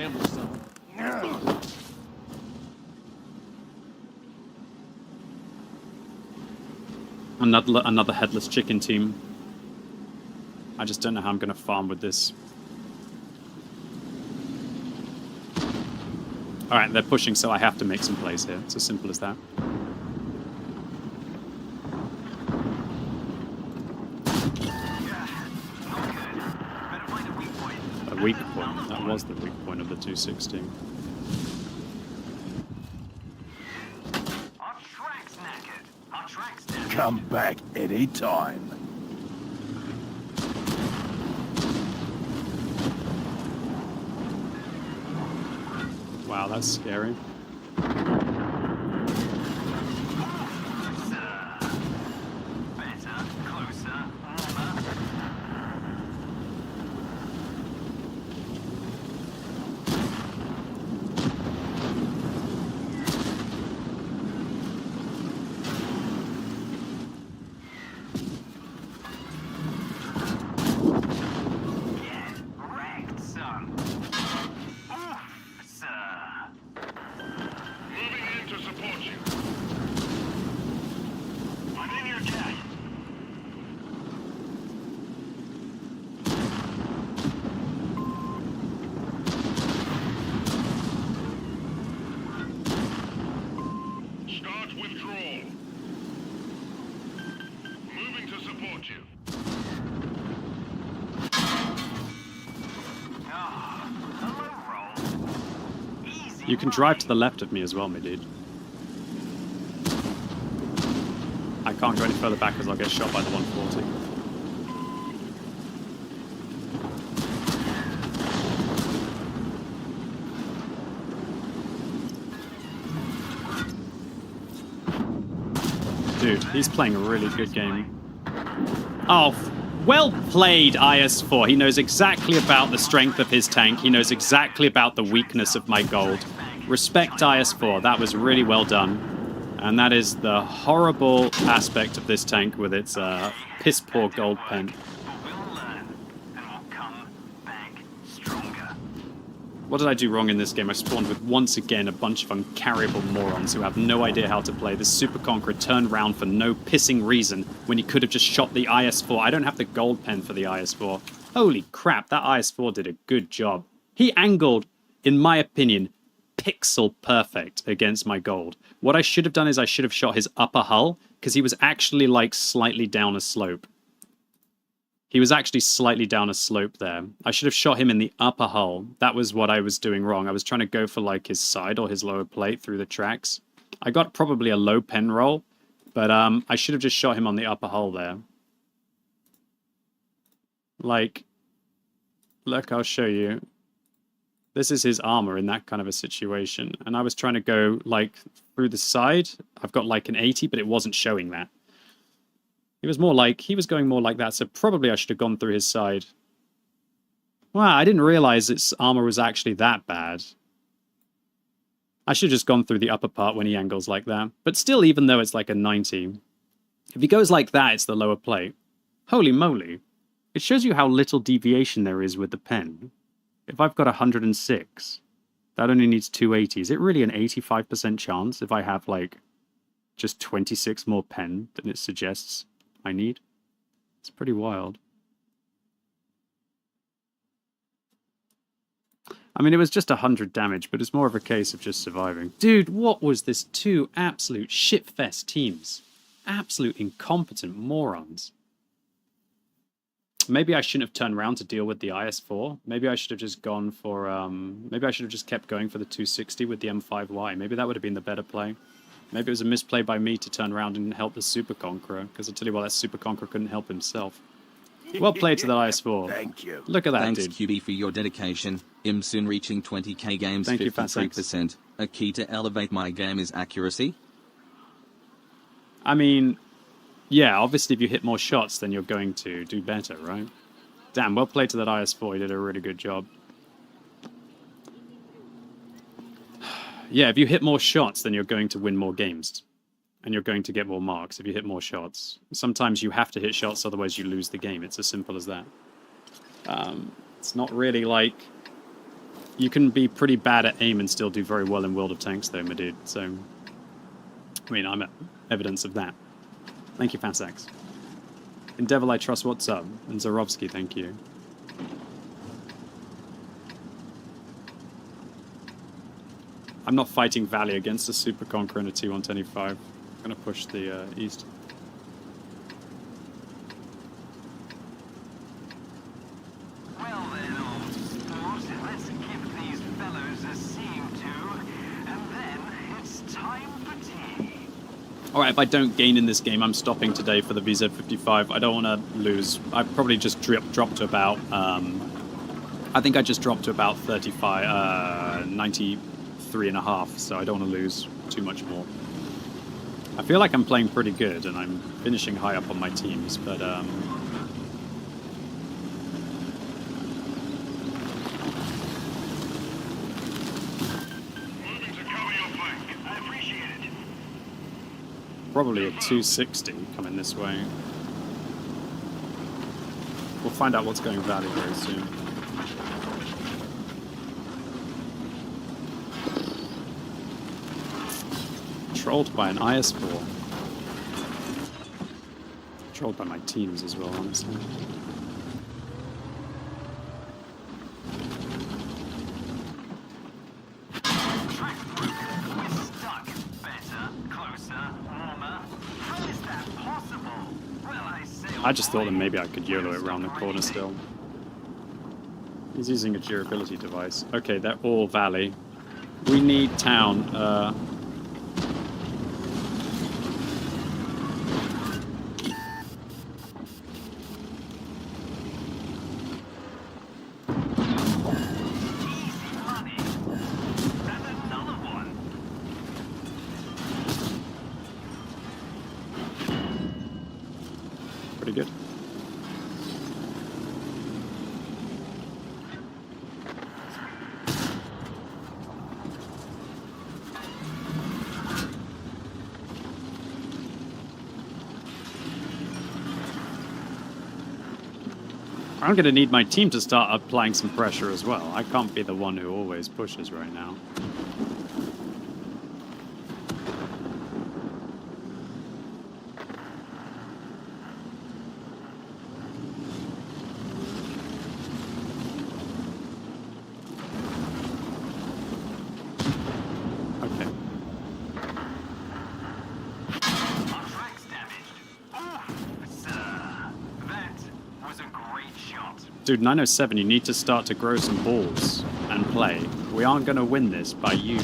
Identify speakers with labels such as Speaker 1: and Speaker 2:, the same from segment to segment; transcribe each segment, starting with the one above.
Speaker 1: ammo, son.
Speaker 2: Another headless chicken team. I just don't know how I'm going to farm with this. Alright, they're pushing, so I have to make some plays here. It's as simple as that. A weak point. That was the weak point of the 260.
Speaker 3: Come back any time.
Speaker 2: Wow, that's scary. You can drive to the left of me as well, my dude. I can't go any further back because I'll get shot by the 140. Dude, he's playing a really good game. Oh, well played, IS-4. He knows exactly about the strength of his tank. He knows exactly about the weakness of my gold. Respect IS-4. That was really well done. And that is the horrible aspect of this tank with its piss-poor gold pen. What did I do wrong in this game? I spawned with, once again, a bunch of uncarryable morons who have no idea how to play. The Super Conqueror turned round for no pissing reason when he could have just shot the IS-4. I don't have the gold pen for the IS-4. Holy crap, that IS-4 did a good job. He angled, in my opinion, pixel perfect against my gold. What I should have done is I should have shot his upper hull, because he was actually, like, slightly down a slope. He was actually slightly down a slope there. I should have shot him in the upper hull. That was what I was doing wrong. I was trying to go for like his side or his lower plate through the tracks. I got probably a low pen roll, but I should have just shot him on the upper hull there. Like, look, I'll show you. This is his armor in that kind of a situation. And I was trying to go like through the side. I've got like an 80, but it wasn't showing that. He was going more like that, so probably I should have gone through his side. Wow, I didn't realize its armor was actually that bad. I should have just gone through the upper part when he angles like that. But still, even though it's like a 90, if he goes like that, it's the lower plate. Holy moly. It shows you how little deviation there is with the pen. If I've got 106, that only needs 280. Is it really an 85% chance if I have, like, just 26 more pen than it suggests I need? It's pretty wild. I mean, it was just 100 damage, but it's more of a case of just surviving. Dude, what was this? Two absolute shitfest teams. Absolute incompetent morons. Maybe I shouldn't have turned around to deal with the IS-4. Maybe I should have just gone for, maybe I should have just kept going for the 260 with the M5Y. Maybe that would have been the better play. Maybe it was a misplay by me to turn around and help the Super Conqueror, because I tell you what, that Super Conqueror couldn't help himself. Well played to that IS-4.
Speaker 3: Thank you.
Speaker 2: Look at that,
Speaker 4: Thanks,
Speaker 2: dude.
Speaker 4: QB, for your dedication. I'm soon reaching 20k games,
Speaker 2: Thank you,
Speaker 4: 53%. A key to elevate my game is accuracy.
Speaker 2: I mean, yeah, obviously if you hit more shots, then you're going to do better, right? Damn, well played to that IS-4. He did a really good job. Yeah, if you hit more shots, then you're going to win more games. And you're going to get more marks if you hit more shots. Sometimes you have to hit shots, otherwise you lose the game. It's as simple as that. It's not really like You can be pretty bad at aim and still do very well in World of Tanks, though, my dude. So, I mean, I'm evidence of that. Thank you, Fasax. In Devil I Trust, what's up? And Zorovsky, thank you. I'm not fighting Valley against a Super Conqueror in a T125. I'm going to push the east.
Speaker 1: Well then, old sport, let's give these fellows a scene to, and then it's time for tea.
Speaker 2: Alright, if I don't gain in this game, I'm stopping today for the VZ55. I don't want to lose. I probably just dropped to about... I think I just dropped to about 35, 93.5, so I don't want to lose too much more. I feel like I'm playing pretty good, and I'm finishing high up on my teams, but... probably a 260 coming this way. We'll find out what's going Valley very soon. Trolled by an IS-4. Trolled by my teams as well, honestly. I just thought that maybe I could YOLO it around the corner still. He's using a durability device. Okay, they're all Valley. We need town. Pretty good. I'm going to need my team to start applying some pressure as well. I can't be the one who always pushes right now. Dude, 907, you need to start to grow some balls and play. We aren't going to win this by you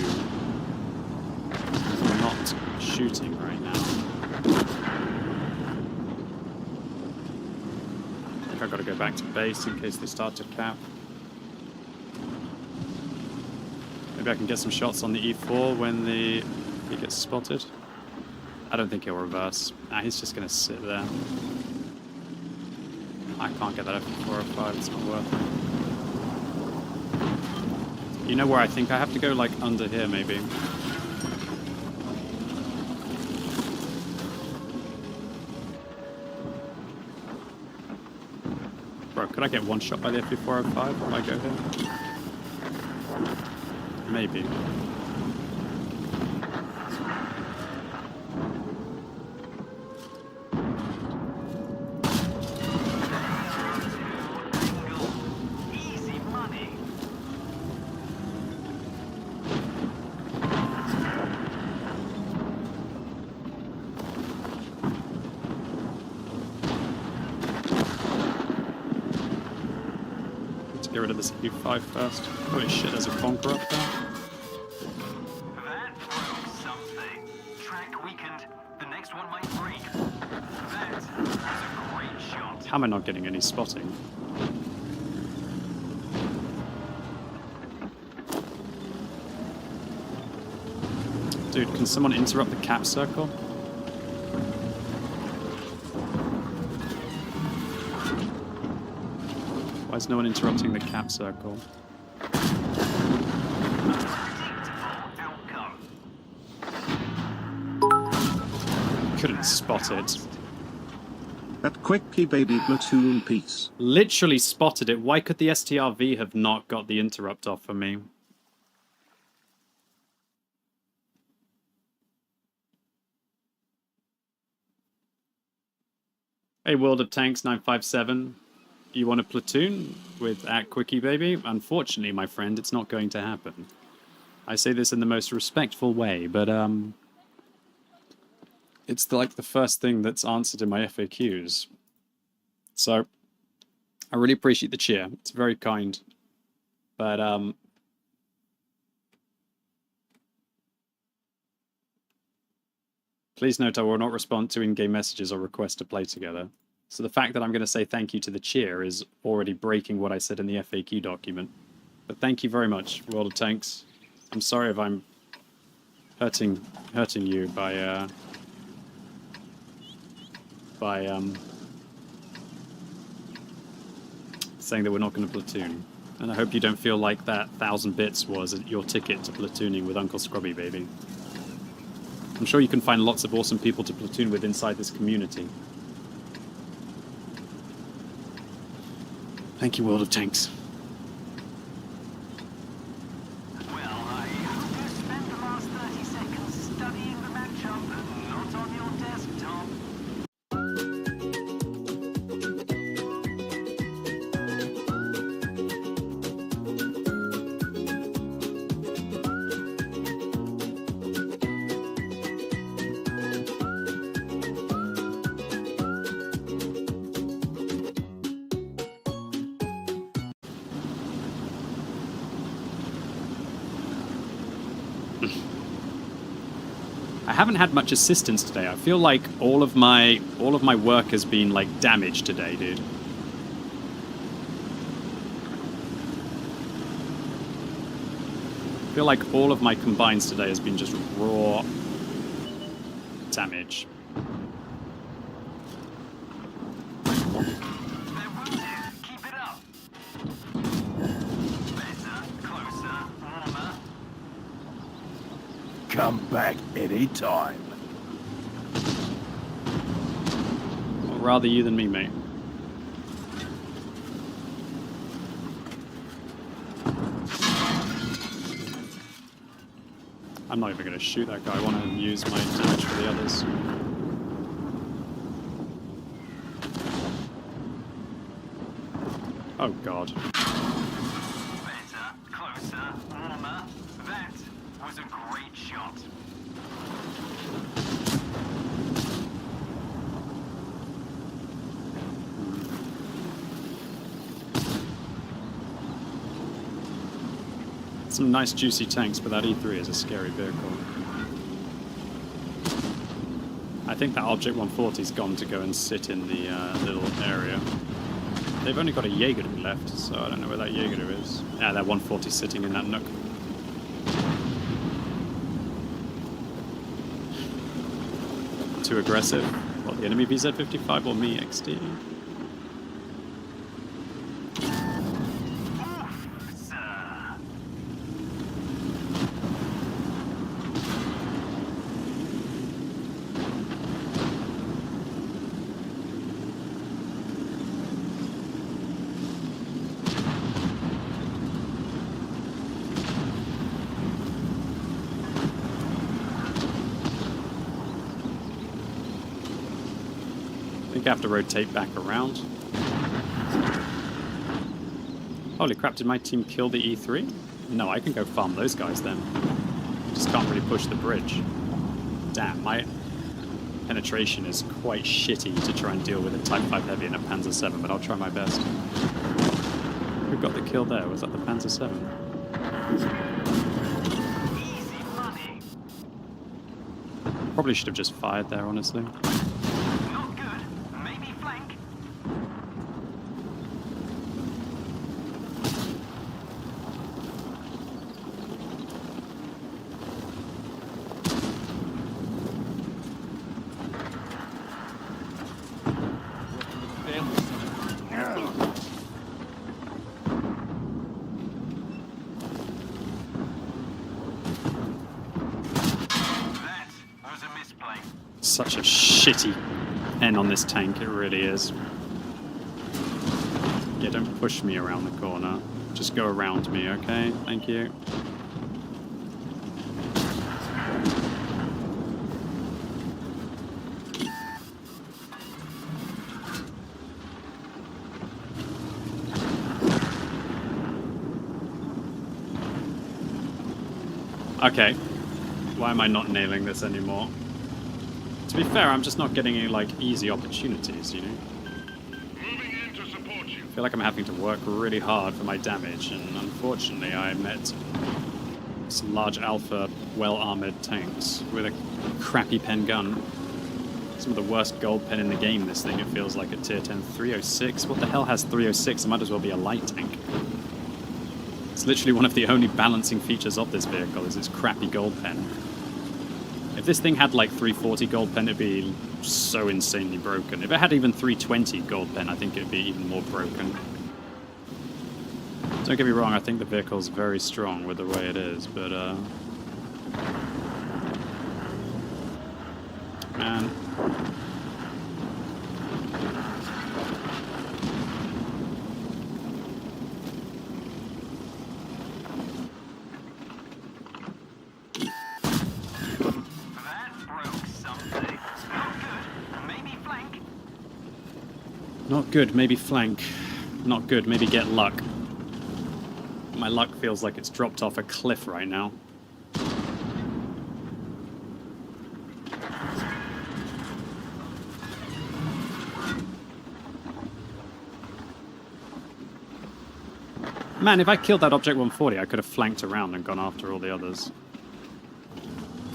Speaker 2: not shooting right now. I think I've got to go back to base in case they start to cap. Maybe I can get some shots on the E4 when he gets spotted. I don't think he'll reverse. Nah, he's just going to sit there. I can't get that F405, it's not worth it. You know where I think I have to go? Like under here, maybe. Bro, could I get one shot by the F405 while I go here? Maybe. Get rid of this E5 first. Holy shit, there's a Conqueror up there.
Speaker 1: That broke something. Track weakened. The next one might break. That was a great shot.
Speaker 2: How am I not getting any spotting? Dude, can someone interrupt the cap circle? Why is no one interrupting the cap circle? Couldn't spot it.
Speaker 5: At Quickybaby platoon piece.
Speaker 2: Literally spotted it. Why could the STRV have not got the interrupt off for me? Hey, World of Tanks 957. You want a platoon with at Quickybaby? Unfortunately, my friend, it's not going to happen. I say this in the most respectful way, but it's like the first thing that's answered in my FAQs. So I really appreciate the cheer. It's very kind. But please note I will not respond to in-game messages or requests to play together. So the fact that I'm going to say thank you to the cheer is already breaking what I said in the FAQ document. But thank you very much, World of Tanks. I'm sorry if I'm hurting you by saying that we're not going to platoon. And I hope you don't feel like that 1,000 bits was your ticket to platooning with Uncle Scrubby Baby. I'm sure you can find lots of awesome people to platoon with inside this community. Thank you, World of Tanks.
Speaker 1: Well, I hope you spent the last 30 seconds studying the matchup and not on your desktop.
Speaker 2: I haven't had much assistance today. I feel like all of my work has been like damaged today, dude. I feel like all of my combines today has been just raw damage.
Speaker 1: They're wounded. Keep it up. Better, closer, warmer.
Speaker 3: Come back anytime.
Speaker 2: Well, rather you than me, mate. I'm not even going to shoot that guy. I want to use my damage for the others. Oh, God.
Speaker 1: Better, closer, warmer. That was a great shot.
Speaker 2: Some nice juicy tanks, but that E3 is a scary vehicle. I think that Object 140's gone to go and sit in the little area. They've only got a Jaeger left, so I don't know where that Jaeger is. Yeah, that 140's sitting in that nook. Too aggressive. What, the enemy VZ-55 or me XD? I think I have to rotate back around. Holy crap, did my team kill the E3? No, I can go farm those guys then. Just can't really push the bridge. Damn, my penetration is quite shitty to try and deal with a Type 5 Heavy and a Panzer 7, but I'll try my best. Who got the kill there? Was that the Panzer 7?
Speaker 1: Easy money.
Speaker 2: Probably should have just fired there, honestly.
Speaker 1: Not good. Maybe flank. That was a misplay.
Speaker 2: Such a shitty pen on this tank, it really is. Yeah, don't push me around the corner. Just go around me, okay? Thank you. Okay. Why am I not nailing this anymore? To be fair, I'm just not getting any, like, easy opportunities, you know?
Speaker 6: Moving in to support you.
Speaker 2: I feel like I'm having to work really hard for my damage, and unfortunately I met some large alpha, well-armored tanks with a crappy pen gun. Some of the worst gold pen in the game, this thing, it feels like, at tier 10. 306? What the hell has 306? It might as well be a light tank. It's literally one of the only balancing features of this vehicle, is its crappy gold pen. If this thing had like 340 gold pen, it'd be so insanely broken. If it had even 320 gold pen, I think it'd be even more broken. Don't get me wrong, I think the vehicle's very strong with the way it is, but man. Not good, maybe flank. Not good, maybe get luck. My luck feels like it's dropped off a cliff right now. Man, if I killed that Object 140, I could have flanked around and gone after all the others.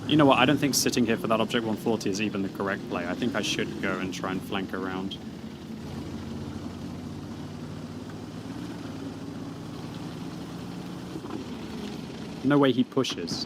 Speaker 2: You know what, I don't think sitting here for that Object 140 is even the correct play. I think I should go and try and flank around. No way he pushes.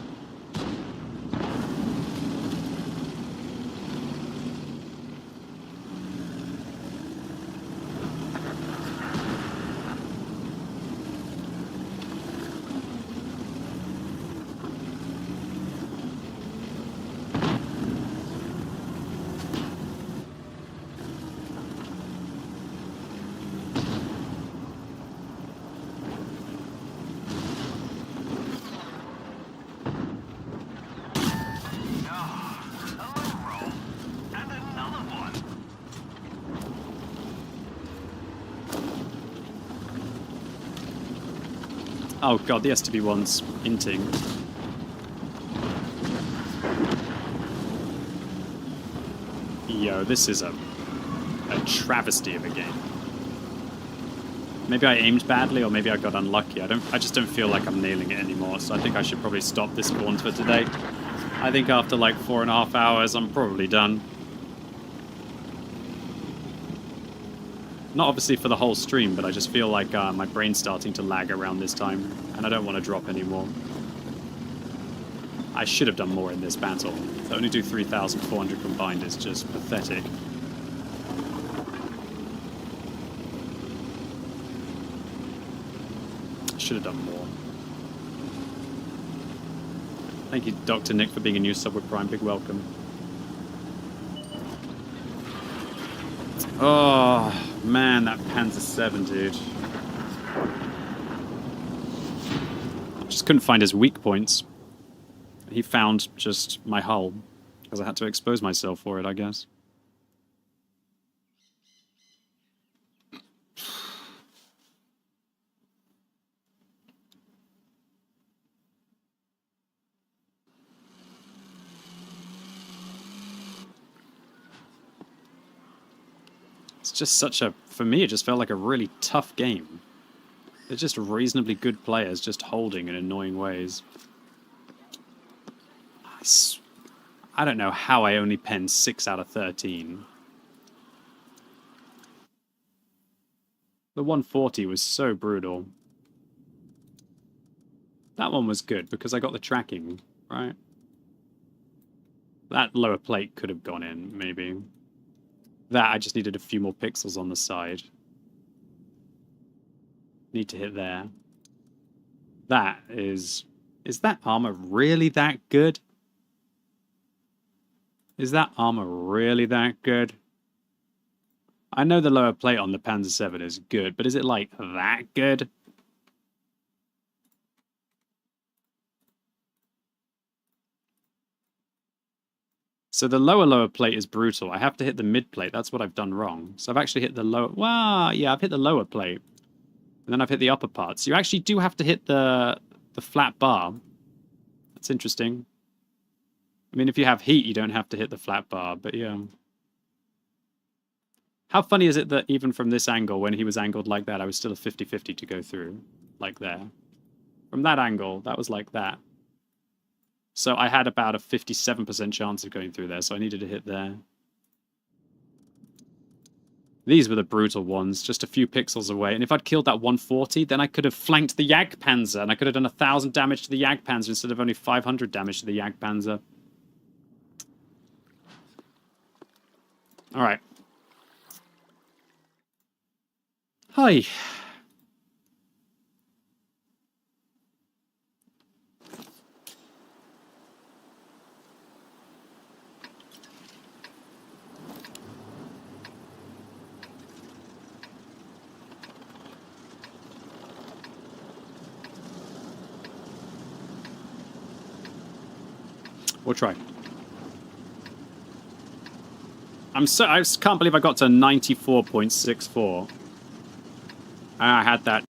Speaker 2: Oh god, the STB-1's inting. Yo, this is a travesty of a game. Maybe I aimed badly, or maybe I got unlucky. I just don't feel like I'm nailing it anymore, so I think I should probably stop this spawn for today. I think after like 4.5 hours, I'm probably done. Not obviously for the whole stream, but I just feel like my brain's starting to lag around this time, and I don't want to drop anymore. I should have done more in this battle. To only do 3,400 combined is just pathetic. Should have done more. Thank you, Dr. Nick, for being a new sub with Prime. Big welcome. Oh, man, that Panzer 7, dude. Just couldn't find his weak points. He found just my hull, because I had to expose myself for it, I guess. It's just such a, for me, it just felt like a really tough game. They're just reasonably good players, just holding in annoying ways. I don't know how I only penned 6 out of 13. The 140 was so brutal. That one was good because I got the tracking, right? That lower plate could have gone in, maybe. That, I just needed a few more pixels on the side. Need to hit there. That is... Is that armor really that good? Is that armor really that good? I know the lower plate on the Panzer 7 is good, but is it like that good? So the lower plate is brutal. I have to hit the mid plate. That's what I've done wrong. So I've actually hit the lower... Well, yeah, I've hit the lower plate. And then I've hit the upper part. So you actually do have to hit the flat bar. That's interesting. I mean, if you have heat, you don't have to hit the flat bar, but yeah. How funny is it that even from this angle, when he was angled like that, I was still a 50-50 to go through, like there. From that angle, that was like that. So I had about a 57% chance of going through there, so I needed to hit there. These were the brutal ones, just a few pixels away. And if I'd killed that 140, then I could have flanked the Jagdpanzer, and I could have done 1,000 damage to the Jagdpanzer instead of only 500 damage to the Jagdpanzer. All right. Hi. We'll try. I just can't believe I got to 94.64. I had that.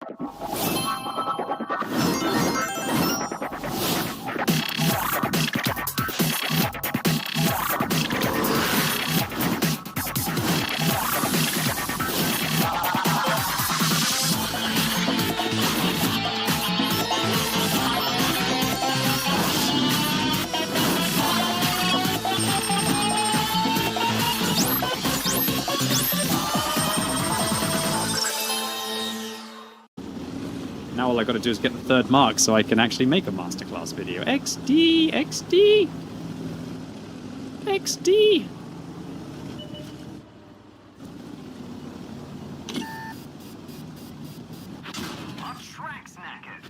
Speaker 2: Now all I got to do is get the third mark so I can actually make a masterclass video. XD! XD! XD!
Speaker 1: Our track's knackered.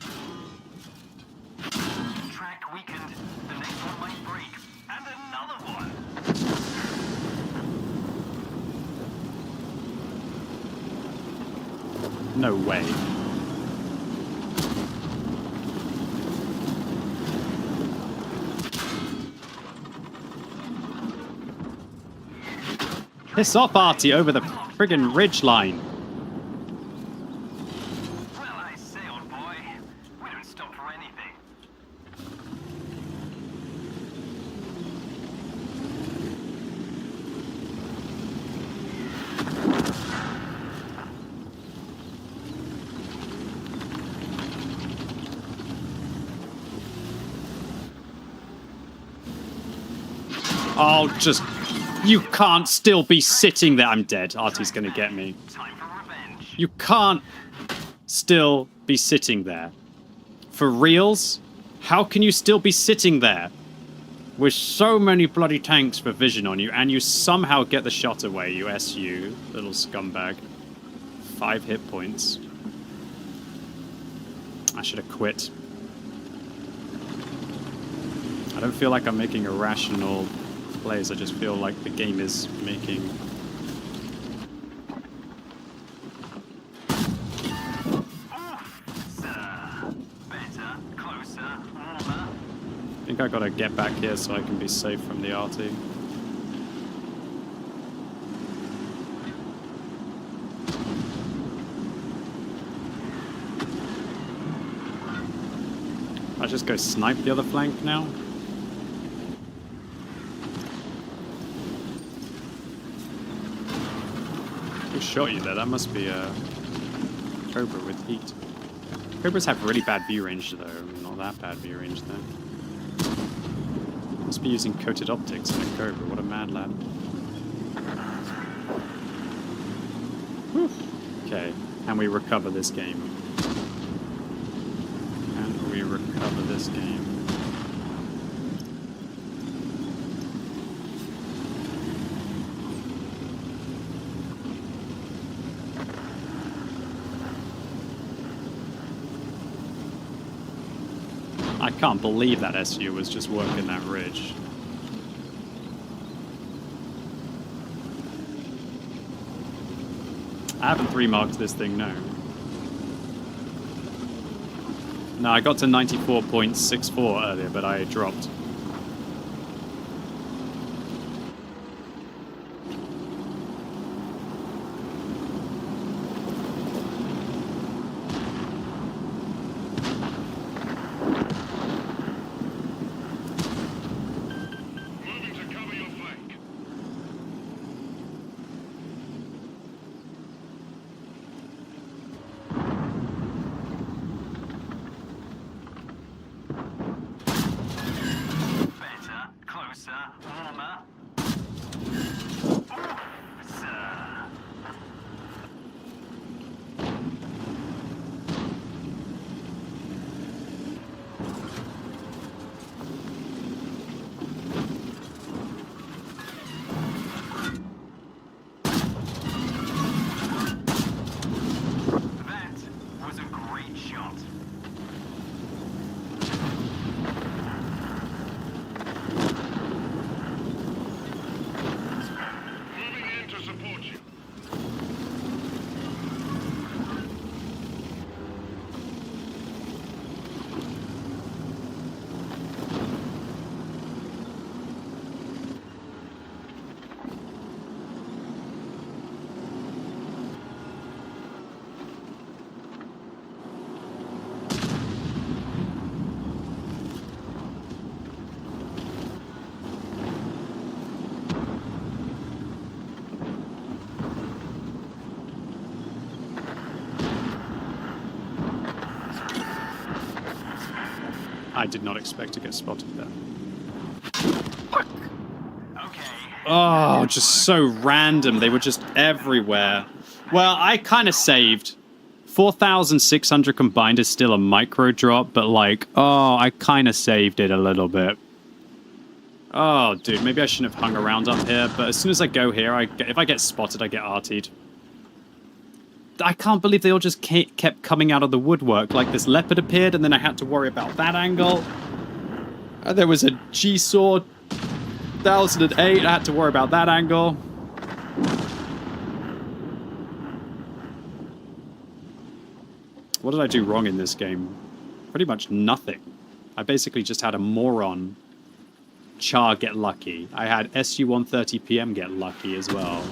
Speaker 1: Track weakened. The next one might break. And another one.
Speaker 2: No way. Piss off, Artie, over the friggin' ridge line.
Speaker 1: Well, I say, old boy, we don't stop for anything.
Speaker 2: Oh, just... You can't still be sitting there. I'm dead. Artie's gonna get me.
Speaker 1: Time for revenge.
Speaker 2: You can't still be sitting there. For reals? How can you still be sitting there? With so many bloody tanks for vision on you, and you somehow get the shot away, you SU, little scumbag. 5 hit points. I should have quit. I don't feel like I'm making a rational plays. I just feel like the game is making...
Speaker 1: Better, closer, warmer.
Speaker 2: I think I gotta get back here so I can be safe from the RT. I just go snipe the other flank now. Who shot you there? That must be a Cobra with heat. Cobras have really bad view range though. Not that bad view range though. Must be using coated optics in a Cobra. What a mad lad. Whew. Okay, can we recover this game? Can we recover this game? I can't believe that SU was just working that ridge. I haven't 3-marked this thing, no. No, I got to 94.64 earlier, but I dropped.
Speaker 6: Moving to cover your flank.
Speaker 1: Better, closer, warmer. Ooh, sir. That was a great shot.
Speaker 6: Moving in to support you.
Speaker 2: I did not expect to get spotted there.
Speaker 1: Okay.
Speaker 2: Oh, just so random. They were just everywhere. Well, I kind of saved. 4,600 combined is still a micro drop, but like, oh, I kind of saved it a little bit. Oh, dude, maybe I shouldn't have hung around up here, but as soon as I go here, if I get spotted, I get artied. I can't believe they all just kept coming out of the woodwork. Like, this leopard appeared, and then I had to worry about that angle. And there was a G-Sword 1008, I had to worry about that angle. What did I do wrong in this game? Pretty much nothing. I basically just had a moron Char get lucky. I had SU-130PM get lucky as well.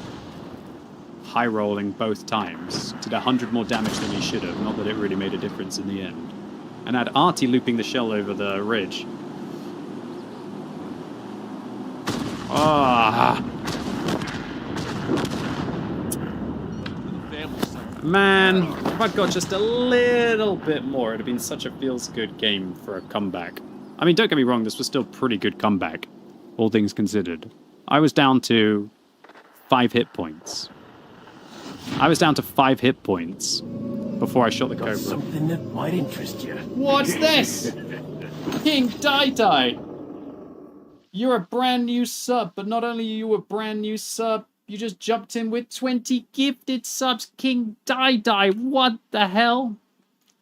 Speaker 2: High rolling both times. Did 100 more damage than he should have. Not that it really made a difference in the end. And I had Artie looping the shell over the ridge. Ah. Man, if I'd got just a little bit more, it'd have been such a feels-good game for a comeback. I mean, don't get me wrong, this was still pretty good comeback, all things considered. I was down to 5 hit points. Before I shot the Cobra.
Speaker 3: Something that might interest you.
Speaker 2: What's this? King Dai. You're a brand new sub, but not only are you a brand new sub, you just jumped in with 20 gifted subs. King Dai. What the hell?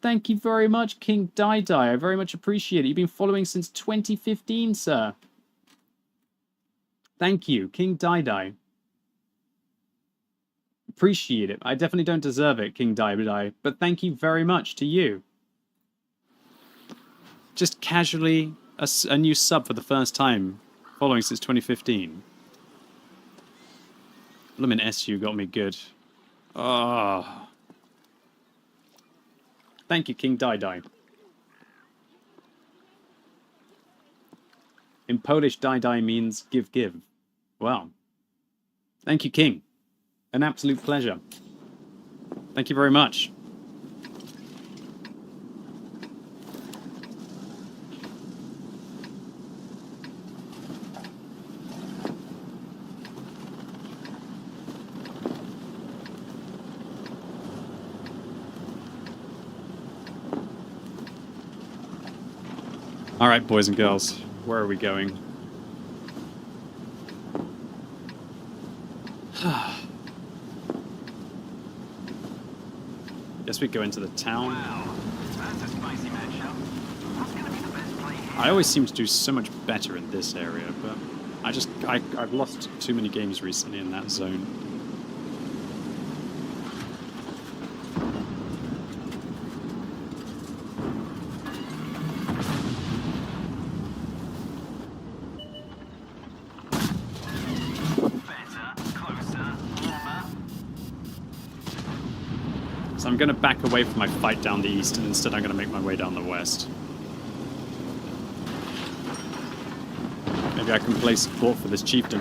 Speaker 2: Thank you very much, King Dai. I very much appreciate it. You've been following since 2015, sir. Thank you, King Dai. Appreciate it. I definitely don't deserve it, King Dai, but thank you very much to you. Just casually a new sub for the first time, following since 2015. Lemon SU got me good. Oh. Thank you, King Dai. In Polish, Dai means give. Wow. Thank you, King. An absolute pleasure. Thank you very much. All right, boys and girls, where are we going? Guess we go into the town.
Speaker 1: Wow, that's a spicy matchup. What's going to be the best play here?
Speaker 2: I always seem to do so much better in this area, but I've lost too many games recently in that zone. So I'm going to back away from my fight down the east, and instead I'm going to make my way down the west. Maybe I can play support for this chieftain.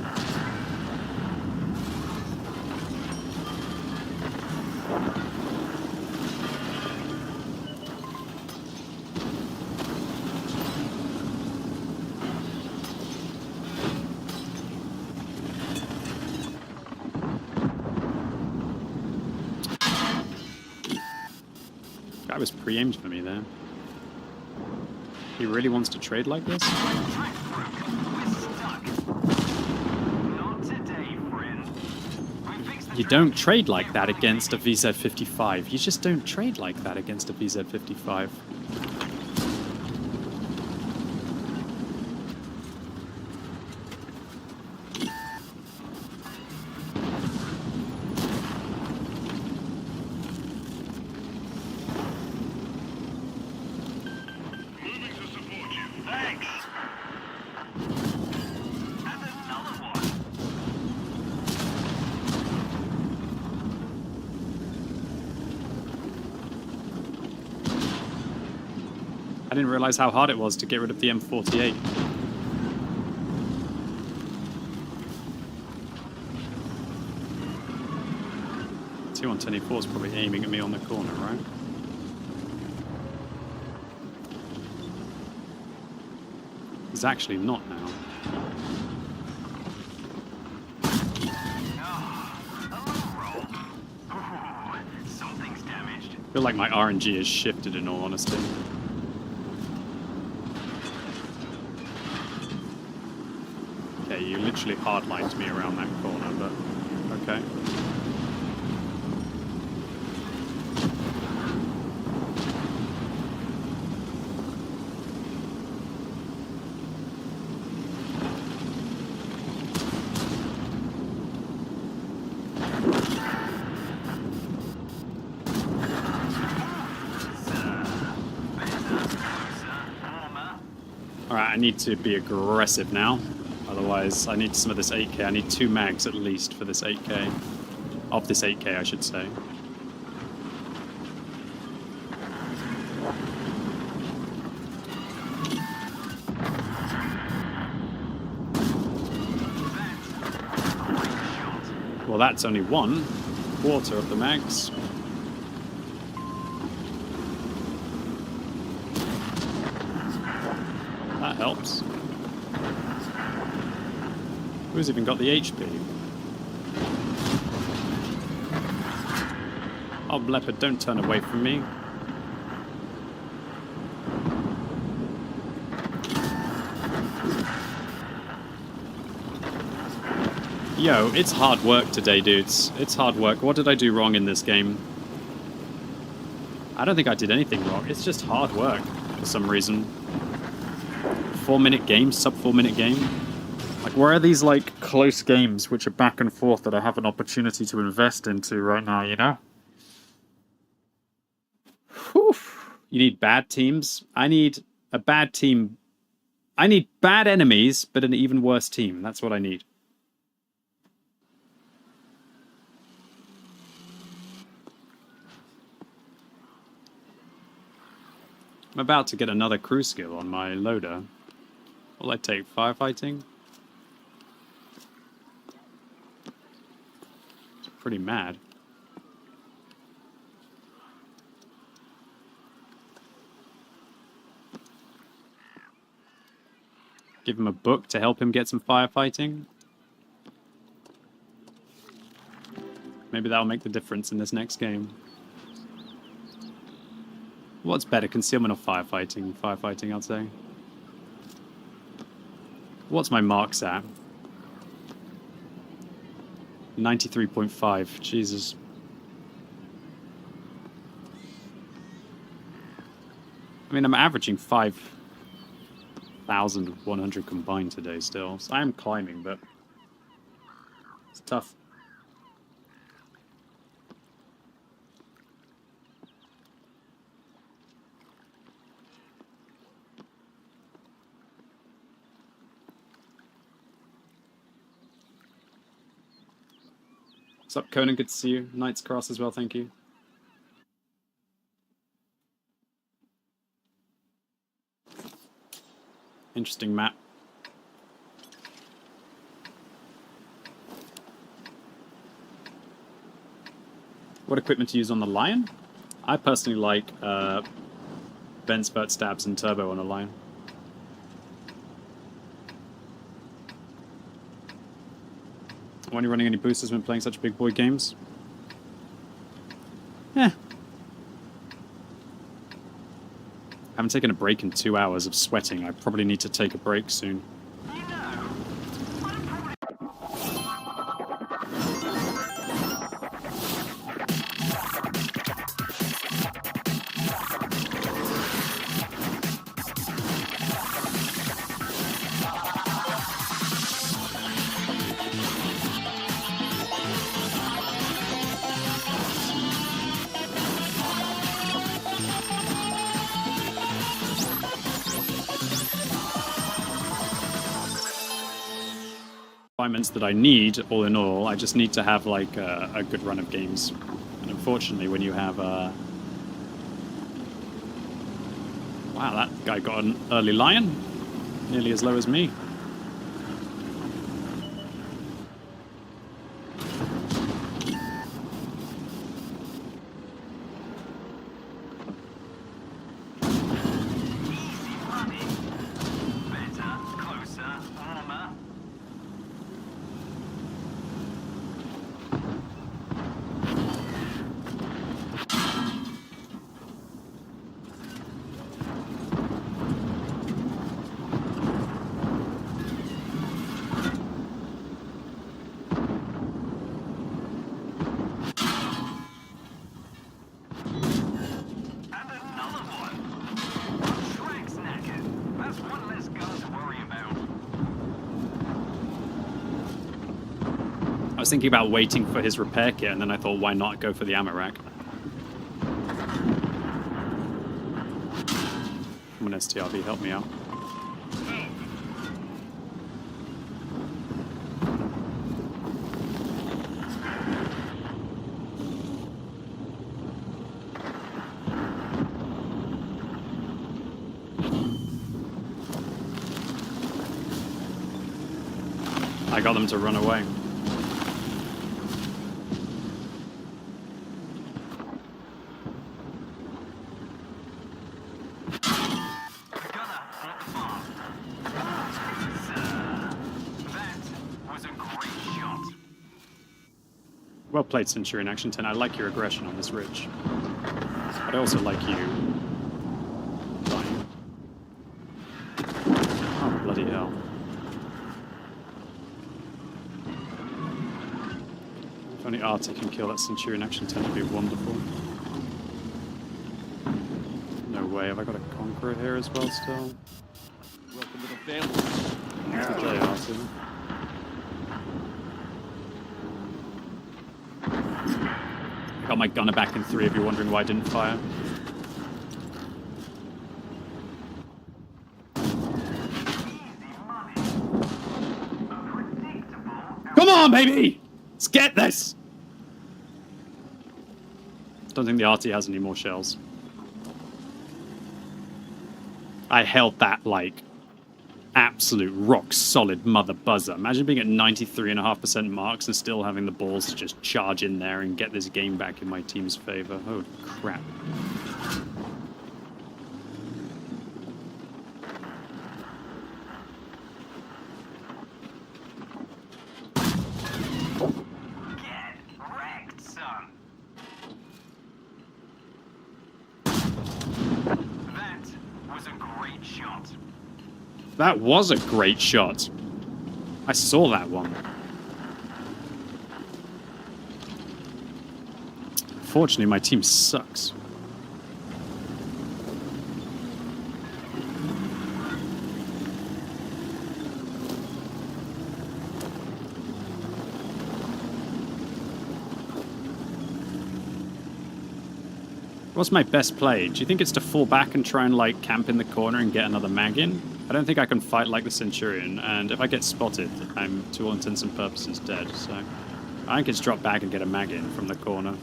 Speaker 2: Guy was pre-aimed for me there. He really wants to trade like this?
Speaker 1: Track broken. We're stuck. Not today, friend. We fixed the
Speaker 2: You don't trade like that against a VZ55. You just don't trade like that against a VZ55.
Speaker 6: Moving to support you.
Speaker 1: Thanks. And another one.
Speaker 2: I didn't realize how hard it was to get rid of the M48. T124 is probably aiming at me on the corner, right? He's actually not now.
Speaker 1: Something's damaged.
Speaker 2: I feel like my RNG has shifted in all honesty. Okay, you literally hardlined me around that corner, but okay. Alright, I need to be aggressive now. Otherwise, I need some of this 8k. I need 2 mags at least for this 8k. Of this 8k, I should say. Well, that's only 1/4 of the mags. That helps. Who's even got the HP? Oh, Leopard, don't turn away from me. Yo, it's hard work today, dudes. It's hard work. What did I do wrong in this game? I don't think I did anything wrong. It's just hard work for some reason. 4-minute game, sub 4-minute game. Like, where are these, like, close games which are back and forth that I have an opportunity to invest into right now, you know? Whew. You need bad teams. I need a bad team. I need bad enemies, but an even worse team. That's what I need. I'm about to get another crew skill on my loader. Will I take firefighting? It's pretty mad. Give him a book to help him get some firefighting. Maybe that'll make the difference in this next game. What's better, concealment or firefighting? Firefighting, I'd say. What's my marks at? 93.5. Jesus. I mean, I'm averaging 5,100 combined today still. So I am climbing, but it's tough. What's up, Conan? Good to see you. Knights Cross as well, thank you. Interesting map. What equipment to use on the Lion? I personally like bend, spurt, stabs, and turbo on a Lion. When you're running any boosters when playing such big boy games? Yeah. I haven't taken a break in 2 hours of sweating. I probably need to take a break soon.
Speaker 1: You know,
Speaker 2: Requirements that I need, all in all, I just need to have like a good run of games. And unfortunately, when you have wow, that guy got an early Lion, nearly as low as me.
Speaker 1: easy money. Better, closer, warmer. And another one. Track's knackered. That's one less gun to worry about.
Speaker 2: I was thinking about waiting for his repair kit, and then I thought, why not go for the ammo rack? Come on, STRV, help me out. I got them to run away.
Speaker 1: Gunner not far. That was a great shot.
Speaker 2: Well played, Centurion Action 10. I like your aggression on this ridge. But I also like you dying. Oh, bloody hell. If only Artie can kill that Centurion Action 10, would be wonderful. No way, have I got a Conqueror here as well still?
Speaker 3: Welcome to the family.
Speaker 2: Good day, Artie. I got my gunner back in 3 if you're wondering why I didn't fire. Come on, baby! Let's get this! Don't think the Artie has any more shells. I held that, like, absolute rock-solid mother buzzer. Imagine being at 93.5% marks and still having the balls to just charge in there and get this game back in my team's favor. Holy crap.
Speaker 1: Get wrecked, son. That was a great shot.
Speaker 2: That was a great shot. I saw that one. Fortunately, my team sucks. What's my best play? Do you think it's to fall back and try and like camp in the corner and get another mag in? I don't think I can fight like the Centurion, and if I get spotted, I'm to all intents and purposes dead, so I think it's drop back and get a mag in from the corner.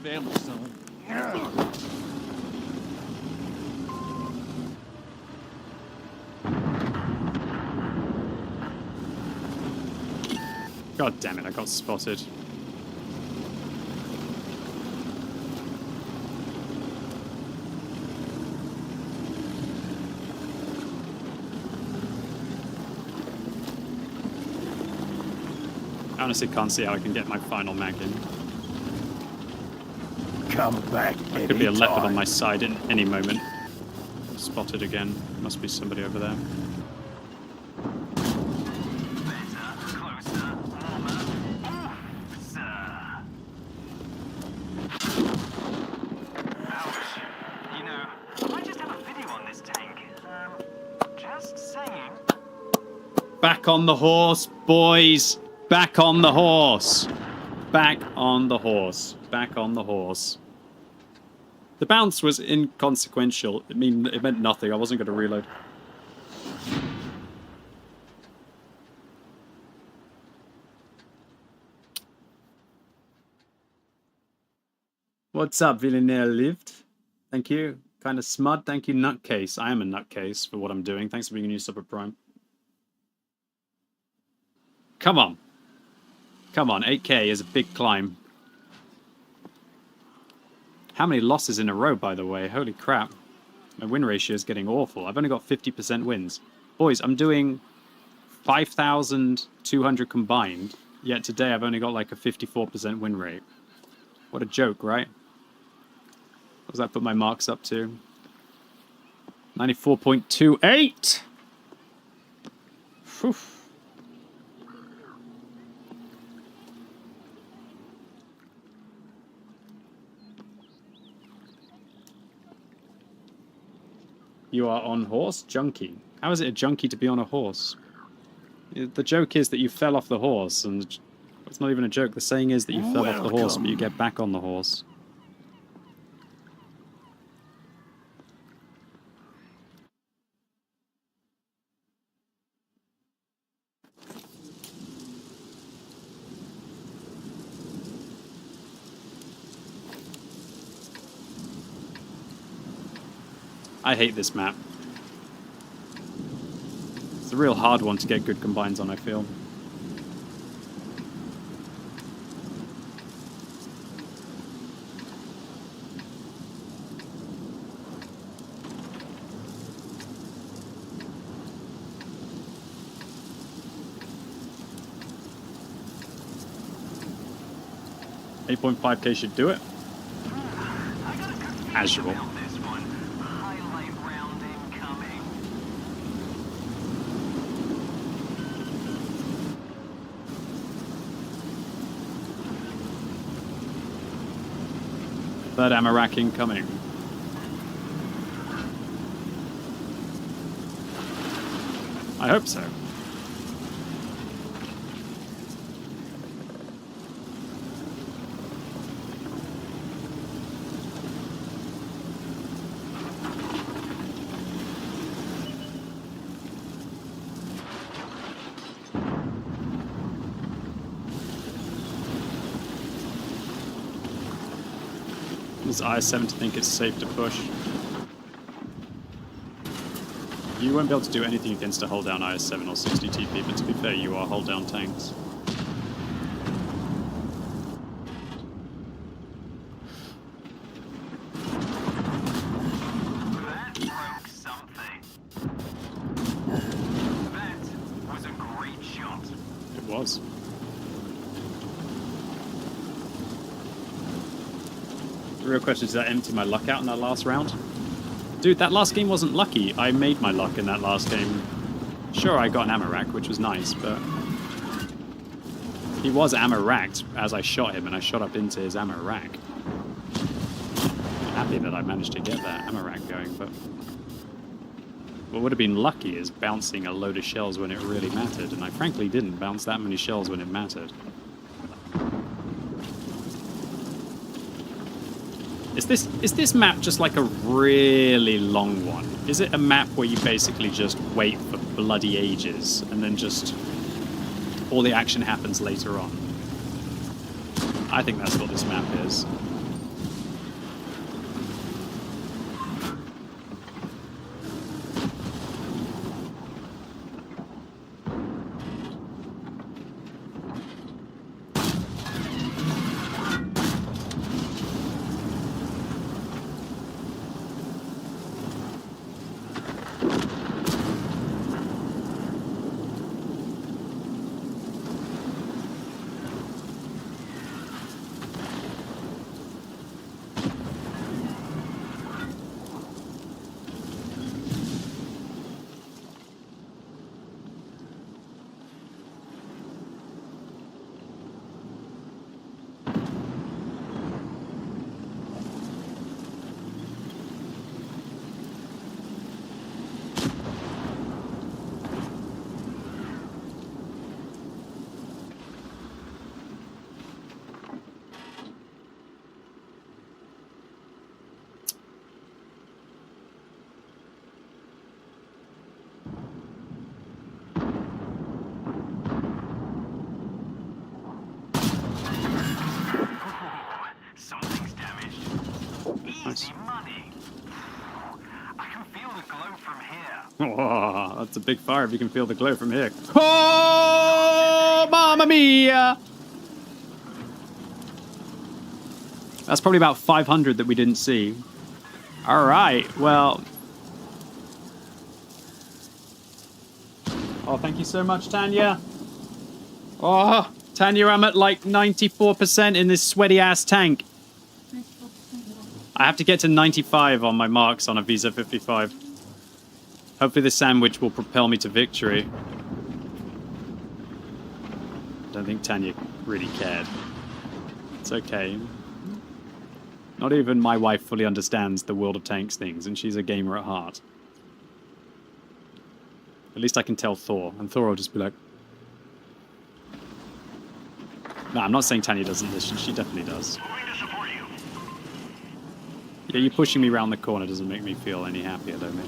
Speaker 3: family, son.
Speaker 2: God damn it, I got spotted. I honestly can't see how I can get my final mag in.
Speaker 7: Come back
Speaker 2: There could be a leopard on
Speaker 7: anytime.
Speaker 2: my side in any moment. Spotted again. Must be somebody over there.
Speaker 1: Better, closer, warmer. Oof, sir. Ouch. You know, I might just have a video on this tank. Just saying.
Speaker 2: Back on the horse, boys! Back on the horse! Back on the horse. Back on the horse. The bounce was inconsequential. It meant nothing. I wasn't going to reload. What's up, Villanelle lived? Thank you. Kind of smud. Thank you, nutcase. I am a nutcase for what I'm doing. Thanks for being a new sub at Prime. Come on. Come on, 8k is a big climb. How many losses in a row, by the way? Holy crap. My win ratio is getting awful. I've only got 50% wins. Boys, I'm doing 5,200 combined, yet today I've only got like a 54% win rate. What a joke, right? What does that put my marks up to? 94.28! Whew. You are on horse? Junkie. How is it a junkie to be on a horse? The joke is that you fell off the horse, and it's not even a joke. The saying is that you fell off the horse, but you get back on the horse. I hate this map. It's a real hard one to get good combines on, I feel. $8.5k should do it. As usual. Third Amarak incoming. I hope so. Is IS-7 to think it's safe to push? You won't be able to do anything against a hold down IS-7 or 60 TP, but to be fair, you are hold down tanks.
Speaker 1: That broke something. That was a great shot.
Speaker 2: It was. The real question is, did I empty my luck out in that last round? Dude, that last game wasn't lucky. I made my luck in that last game. Sure, I got an ammo rack, which was nice, but he was ammo racked as I shot him, and I shot up into his ammo rack. I'm happy that I managed to get that ammo rack going, but what would have been lucky is bouncing a load of shells when it really mattered, and I frankly didn't bounce that many shells when it mattered. Is this map just like a really long one? Is it a map where you basically just wait for bloody ages and then just all the action happens later on? I think that's what this map is. Nice.
Speaker 1: money. I can feel the glow from here.
Speaker 2: Oh, that's a big fire if you can feel the glow from here. Oh, mamma mia! That's probably about 500 that we didn't see. All right, well. Oh, thank you so much, Tanya. Oh, Tanya, I'm at like 94% in this sweaty-ass tank. I have to get to 95 on my marks on a Visa 55. Hopefully the sandwich will propel me to victory. I don't think Tanya really cared. It's okay. Not even my wife fully understands the World of Tanksk things, and she's a gamer at heart. At least I can tell Thor, and Thor will just be like... No, I'm not saying Tanya doesn't listen, she definitely does.
Speaker 6: Moving to support you.
Speaker 2: Yeah, you pushing me around the corner doesn't make me feel any happier, though, mate.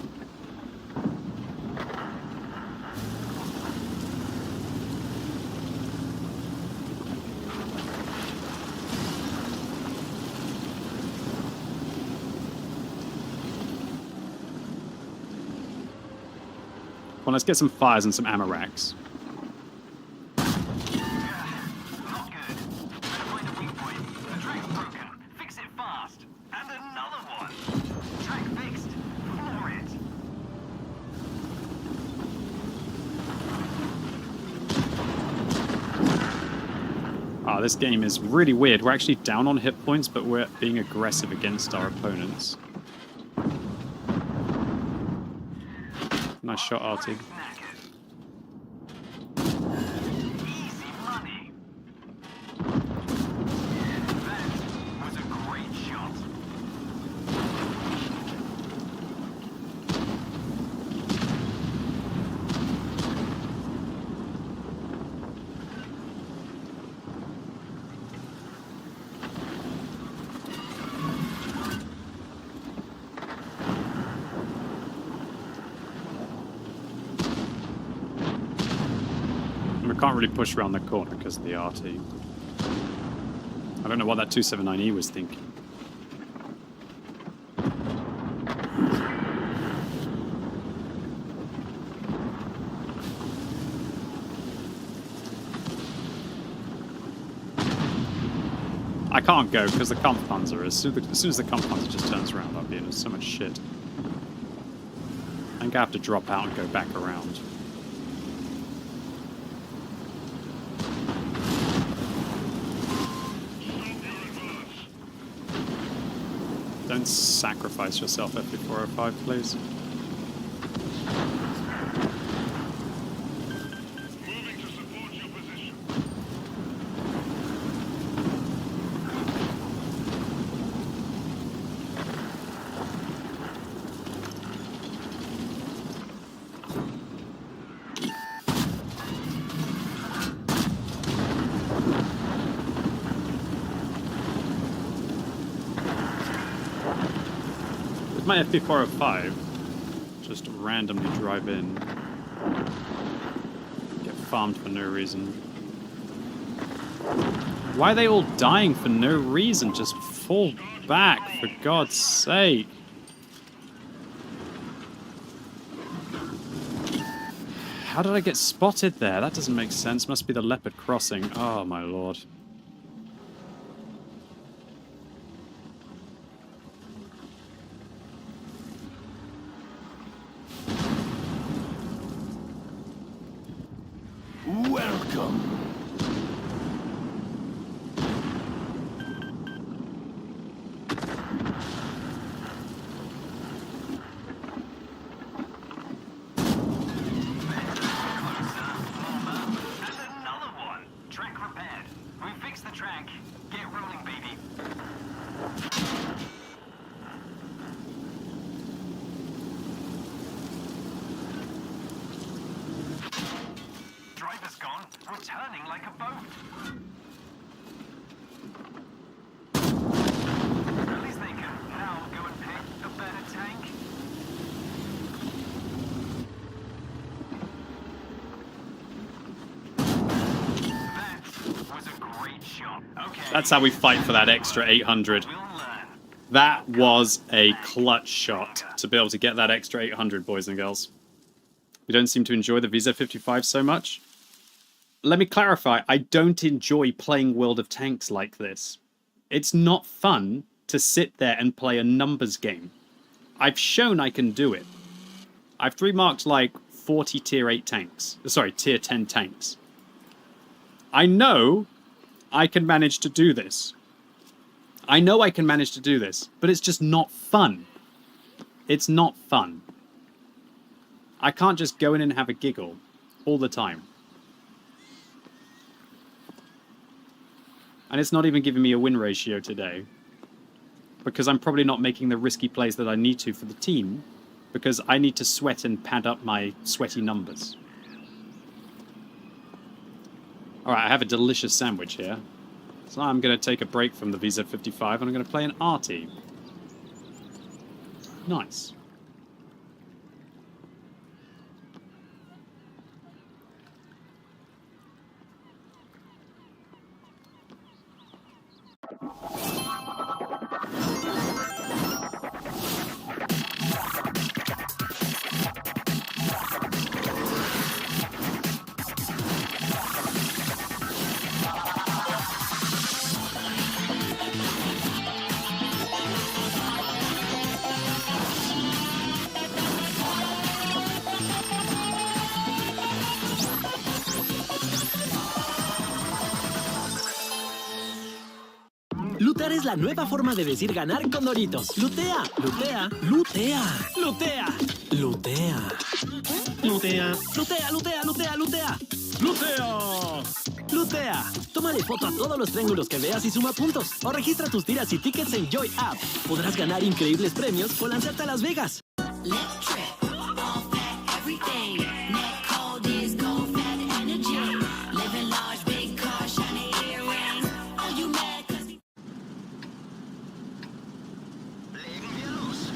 Speaker 2: Well, let's get some fires and some ammo racks.
Speaker 1: Not good. Better find a weak point. The track's broken. Fix it fast. And another one. Track fixed. Floor it.
Speaker 2: Ah, this game is really weird. We're actually down on hit points, but we're being aggressive against our opponents. Nice shot, Artie.
Speaker 1: Knackered. Easy money. That was a great shot.
Speaker 2: We can't really push around the corner because of the RT. I don't know what that 279E was thinking. I can't go because the Kampfpanzer, as soon as the Kampfpanzer just turns around, I'll be in so much shit. I think I have to drop out and go back around. Don't sacrifice yourself at 405, please.
Speaker 6: Moving to support your position.
Speaker 2: With my FP405, just randomly drive in, get farmed for no reason. Why are they all dying for no reason? Just fall back, for God's sake. How did I get spotted there? That doesn't make sense. Must be the Leopard crossing. Oh my lord.
Speaker 3: Welcome.
Speaker 1: And another one. Track repaired. We fixed the track. Get rolling, baby. Driver's gone. We're turning like a boat. At least they can now go and pick a better tank. That was a great shot. Okay.
Speaker 2: That's how we fight for that extra 800.
Speaker 1: We'll learn.
Speaker 2: That was a clutch shot to be able to get that extra 800, boys and girls. You don't seem to enjoy the Visa 55 so much? Let me clarify, I don't enjoy playing World of Tanks like this. It's not fun to sit there and play a numbers game. I've shown I can do it. I've 3-marked like 40 tier 8 tanks. Sorry, tier 10 tanks. I know I can manage to do this. I know I can manage to do this, but it's just not fun. It's not fun. I can't just go in and have a giggle all the time. And it's not even giving me a win ratio today, because I'm probably not making the risky plays that I need to for the team, because I need to sweat and pad up my sweaty numbers. Alright, I have a delicious sandwich here. So I'm going to take a break from the VZ55 and I'm going to play an arty. Nice.
Speaker 7: Lootear es la nueva forma de decir ganar con Doritos. Lootea, lootea, lootea, lootea, lootea. Lootea, lootea, lootea, lootea, lootea. ¡Lutea! ¡Lutea! Tómale foto a todos los triángulos que veas y suma puntos. O registra tus tiras y tickets en Joy App. Podrás ganar increíbles premios o lanzarte a Las Vegas.
Speaker 8: Let's trip, all fat, everything. Neck cold is gold, fat energy. Living large, big car, shiny earrings. Are you mad? 'Cause
Speaker 1: Legen wir los.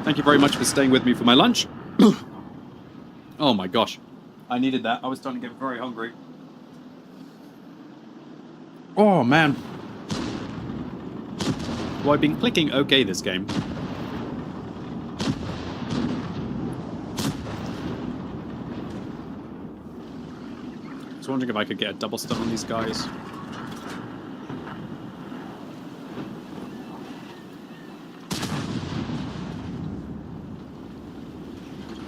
Speaker 2: Thank you very much for staying with me for my lunch. Oh my gosh. I needed that. I was starting to get very hungry. Oh man. Well, I've been clicking OK this game. I was wondering if I could get a double stun on these guys.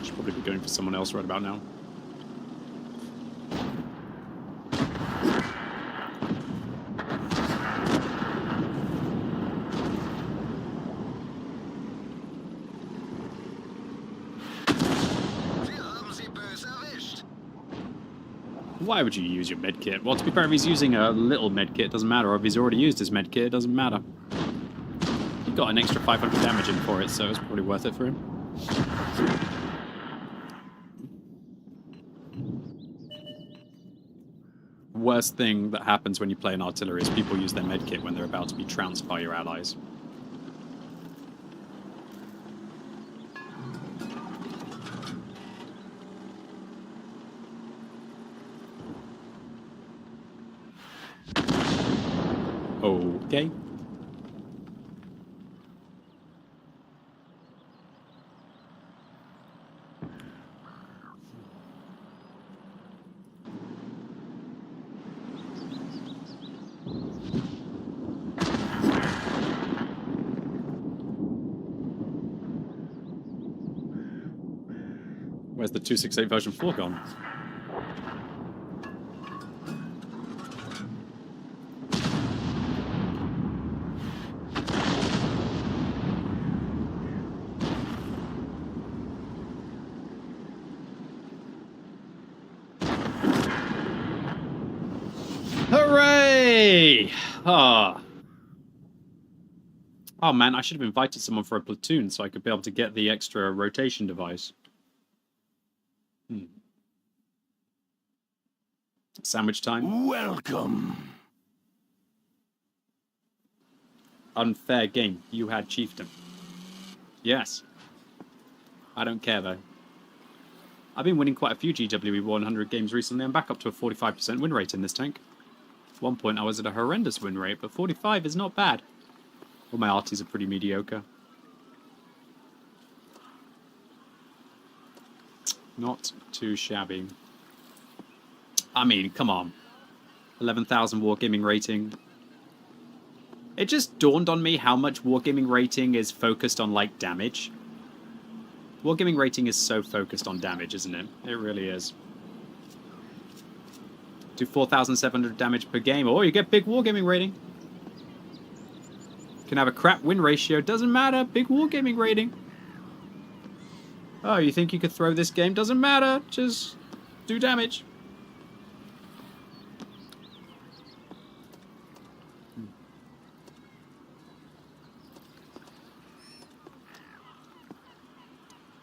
Speaker 2: Should probably be going for someone else right about now. Why would you use your medkit? Well, to be fair, if he's using a little medkit, it doesn't matter. Or if he's already used his medkit, it doesn't matter. He got an extra 500 damage in for it, so it's probably worth it for him. Worst thing that happens when you play an artillery is people use their medkit when they're about to be trounced by your allies. Okay. Where's the 268 version 4 gone? Hooray! Ah. Oh man, I should have invited someone for a platoon so I could be able to get the extra rotation device. Sandwich time.
Speaker 7: Welcome.
Speaker 2: Unfair game. You had chieftain. Yes. I don't care though. I've been winning quite a few GWE 100 games recently. I'm back up to a 45% win rate in this tank. At one point I was at a horrendous win rate, but 45 is not bad. All my arties are pretty mediocre. Not too shabby. I mean, come on. 11,000 wargaming rating. It just dawned on me how much wargaming rating is focused on, like, damage. Wargaming rating is so focused on damage, isn't it? It really is. Do 4,700 damage per game. Oh, you get big wargaming rating. Can have a crap win ratio. Doesn't matter. Big wargaming rating. Oh, you think you could throw this game? Doesn't matter. Just do damage.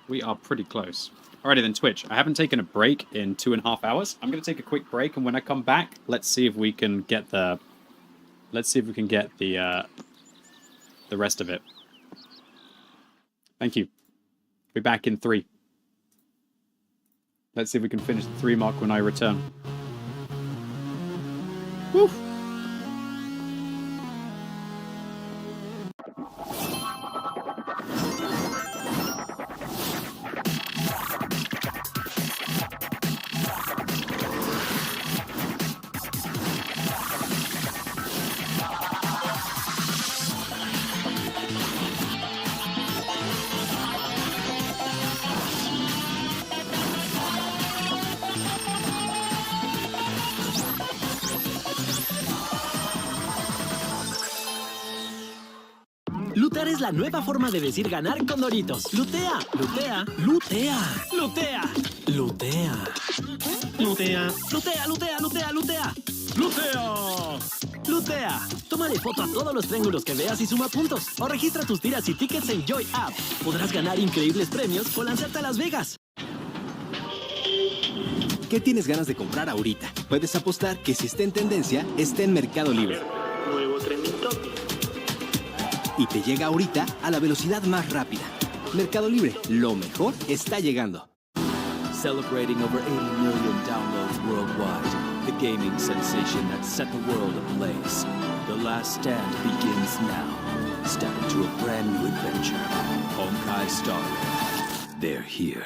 Speaker 2: We are pretty close. Alrighty then, Twitch. I haven't taken a break in 2.5 hours. I'm going to take a quick break, and when I come back, let's see if we can get the... the rest of it. Thank you. Be back in 3. Let's see if we can finish the 3 mark when I return. Woo!
Speaker 7: Lootear es la nueva forma de decir ganar con Doritos. Lootea, lootea, lootea, lootea, lootea. Lootea, lootea, lootea, lootea, lootea. ¡Lootea! ¡Lootea! Tómale foto a todos los triángulos que veas y suma puntos. O registra tus tiras y tickets en Joy App. Podrás ganar increíbles premios o lanzarte a Las Vegas.
Speaker 9: ¿Qué tienes ganas de comprar ahorita? Puedes apostar que si está en tendencia, está en Mercado Libre.
Speaker 7: Nuevo trending topic.
Speaker 9: Y te llega ahorita a la velocidad más rápida. Mercado Libre, lo mejor está llegando.
Speaker 7: Celebrating over 80 million downloads worldwide, the gaming sensation that set the world ablaze. The Last Stand begins now. Step into a brand new adventure. Honkai Star Rail. They're here.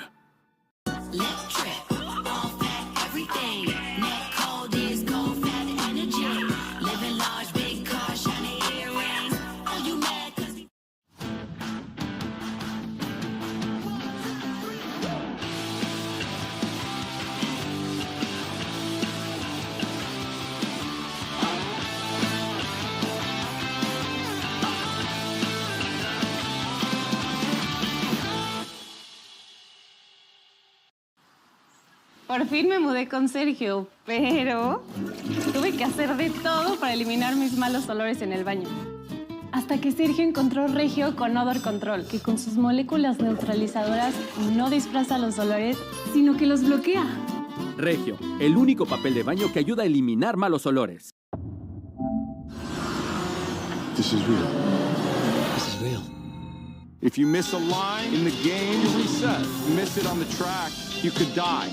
Speaker 8: Let's trip. All fat, everything. Net cold is gold, fat energy. Living large, big car, shiny earrings. Are you mad 'cause he...
Speaker 10: Por fin me mudé con Sergio, pero tuve que hacer de todo para eliminar mis malos olores en el baño. Hasta que Sergio encontró Regio con Odor Control, que con sus moléculas neutralizadoras no disfraza los olores, sino que los bloquea.
Speaker 11: Regio, el único papel de baño que ayuda a eliminar malos olores.
Speaker 5: This is real.
Speaker 9: This is real.
Speaker 3: If you miss a line in the game, you reset. Miss it on the track, you could die.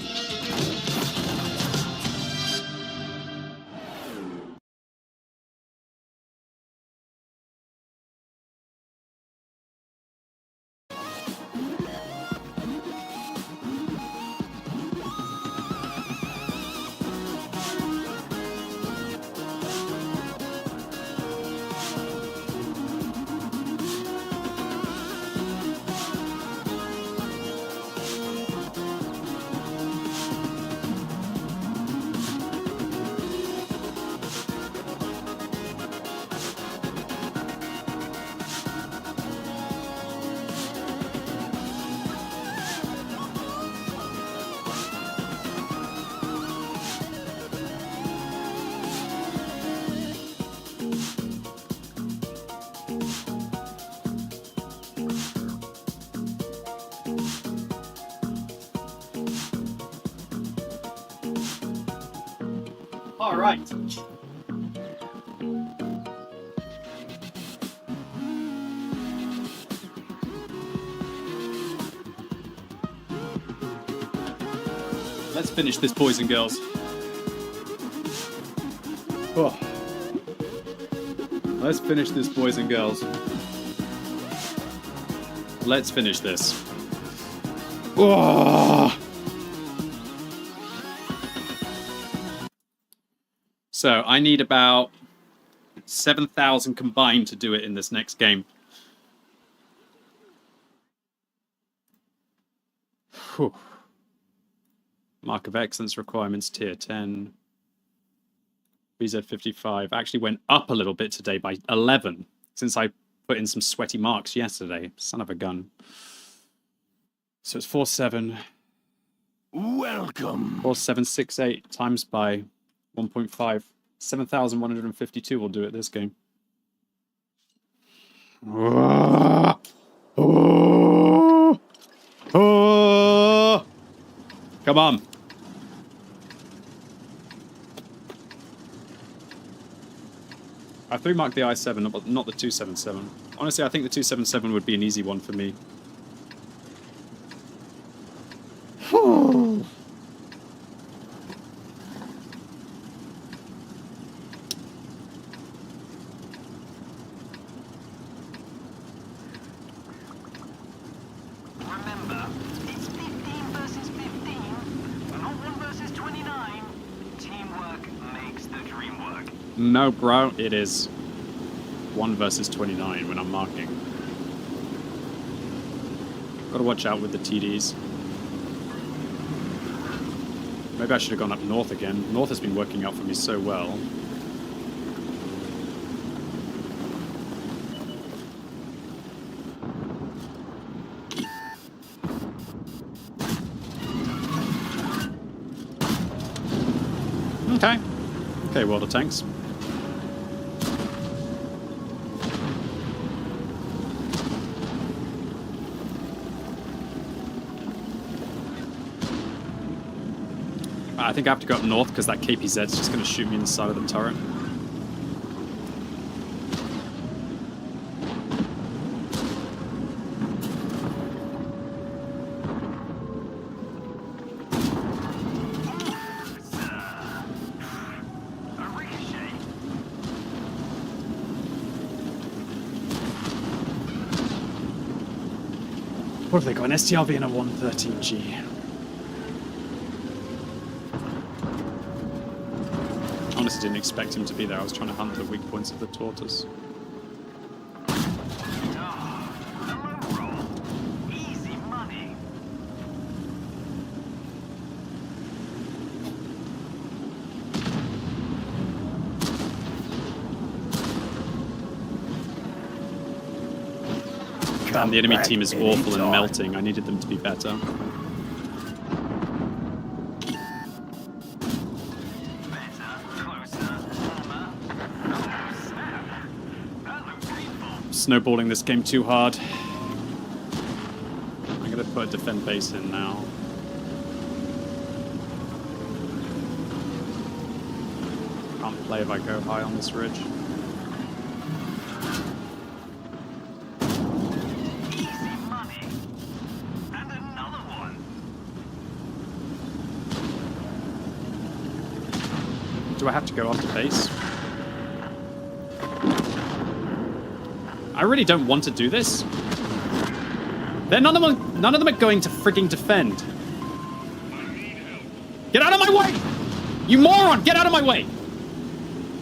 Speaker 2: All right. Let's finish this, boys and girls. Oh. Let's finish this, boys and girls. Let's finish this. Oh. So I need about 7,000 combined to do it in this next game. Whew. Mark of Excellence requirements, tier 10. BZ55 actually went up a little bit today by 11 since I put in some sweaty marks yesterday. Son of a gun. So it's 47.
Speaker 3: Welcome.
Speaker 2: 4768 times by 1.5. 7,152 will do it this game. Oh. Oh. Oh. Come on. I 3-marked the i7, not the 277. Honestly, I think the 277 would be an easy one for me.
Speaker 1: Remember, it's 15 versus 15, not 1 versus 29. Teamwork makes the dream work.
Speaker 2: No, bro, it is 1 versus 29 when I'm marking. Gotta watch out with the TDs. Maybe I should have gone up north again. North has been working out for me so well. Okay. Okay, World of Tanks. I think I have to go up north because that KPZ is just going to shoot me in the side of the turret. What have they got? An STRV and a 113G. Honestly, didn't expect him to be there. I was trying to hunt the weak points of the tortoise.
Speaker 1: Easy money.
Speaker 2: Damn, the enemy team is awful and melting. I needed them to be better. Snowballing this game too hard. I'm gonna put a defend base in now. Can't play if I go high on this ridge.
Speaker 1: Easy money. And another one.
Speaker 2: Do I have to go after base? I really don't want to do this. None of them are going to frigging defend. Get out of my way! You moron! Get out of my way!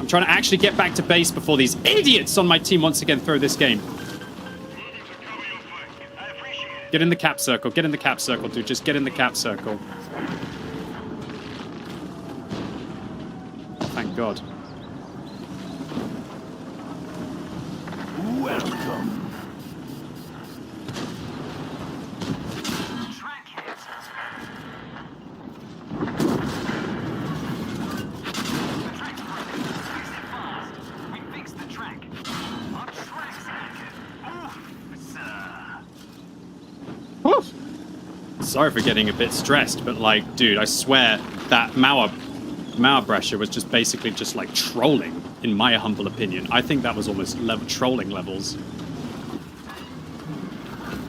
Speaker 2: I'm trying to actually get back to base before these idiots on my team once again throw this game. Get in the cap circle. Get in the cap circle, dude. Just get in the cap circle. Oh, thank God.
Speaker 1: Welcome.
Speaker 2: Sorry for getting a bit stressed, but like, dude, I swear that Mauerbrecher was just basically just like trolling, in my humble opinion. I think that was almost trolling levels.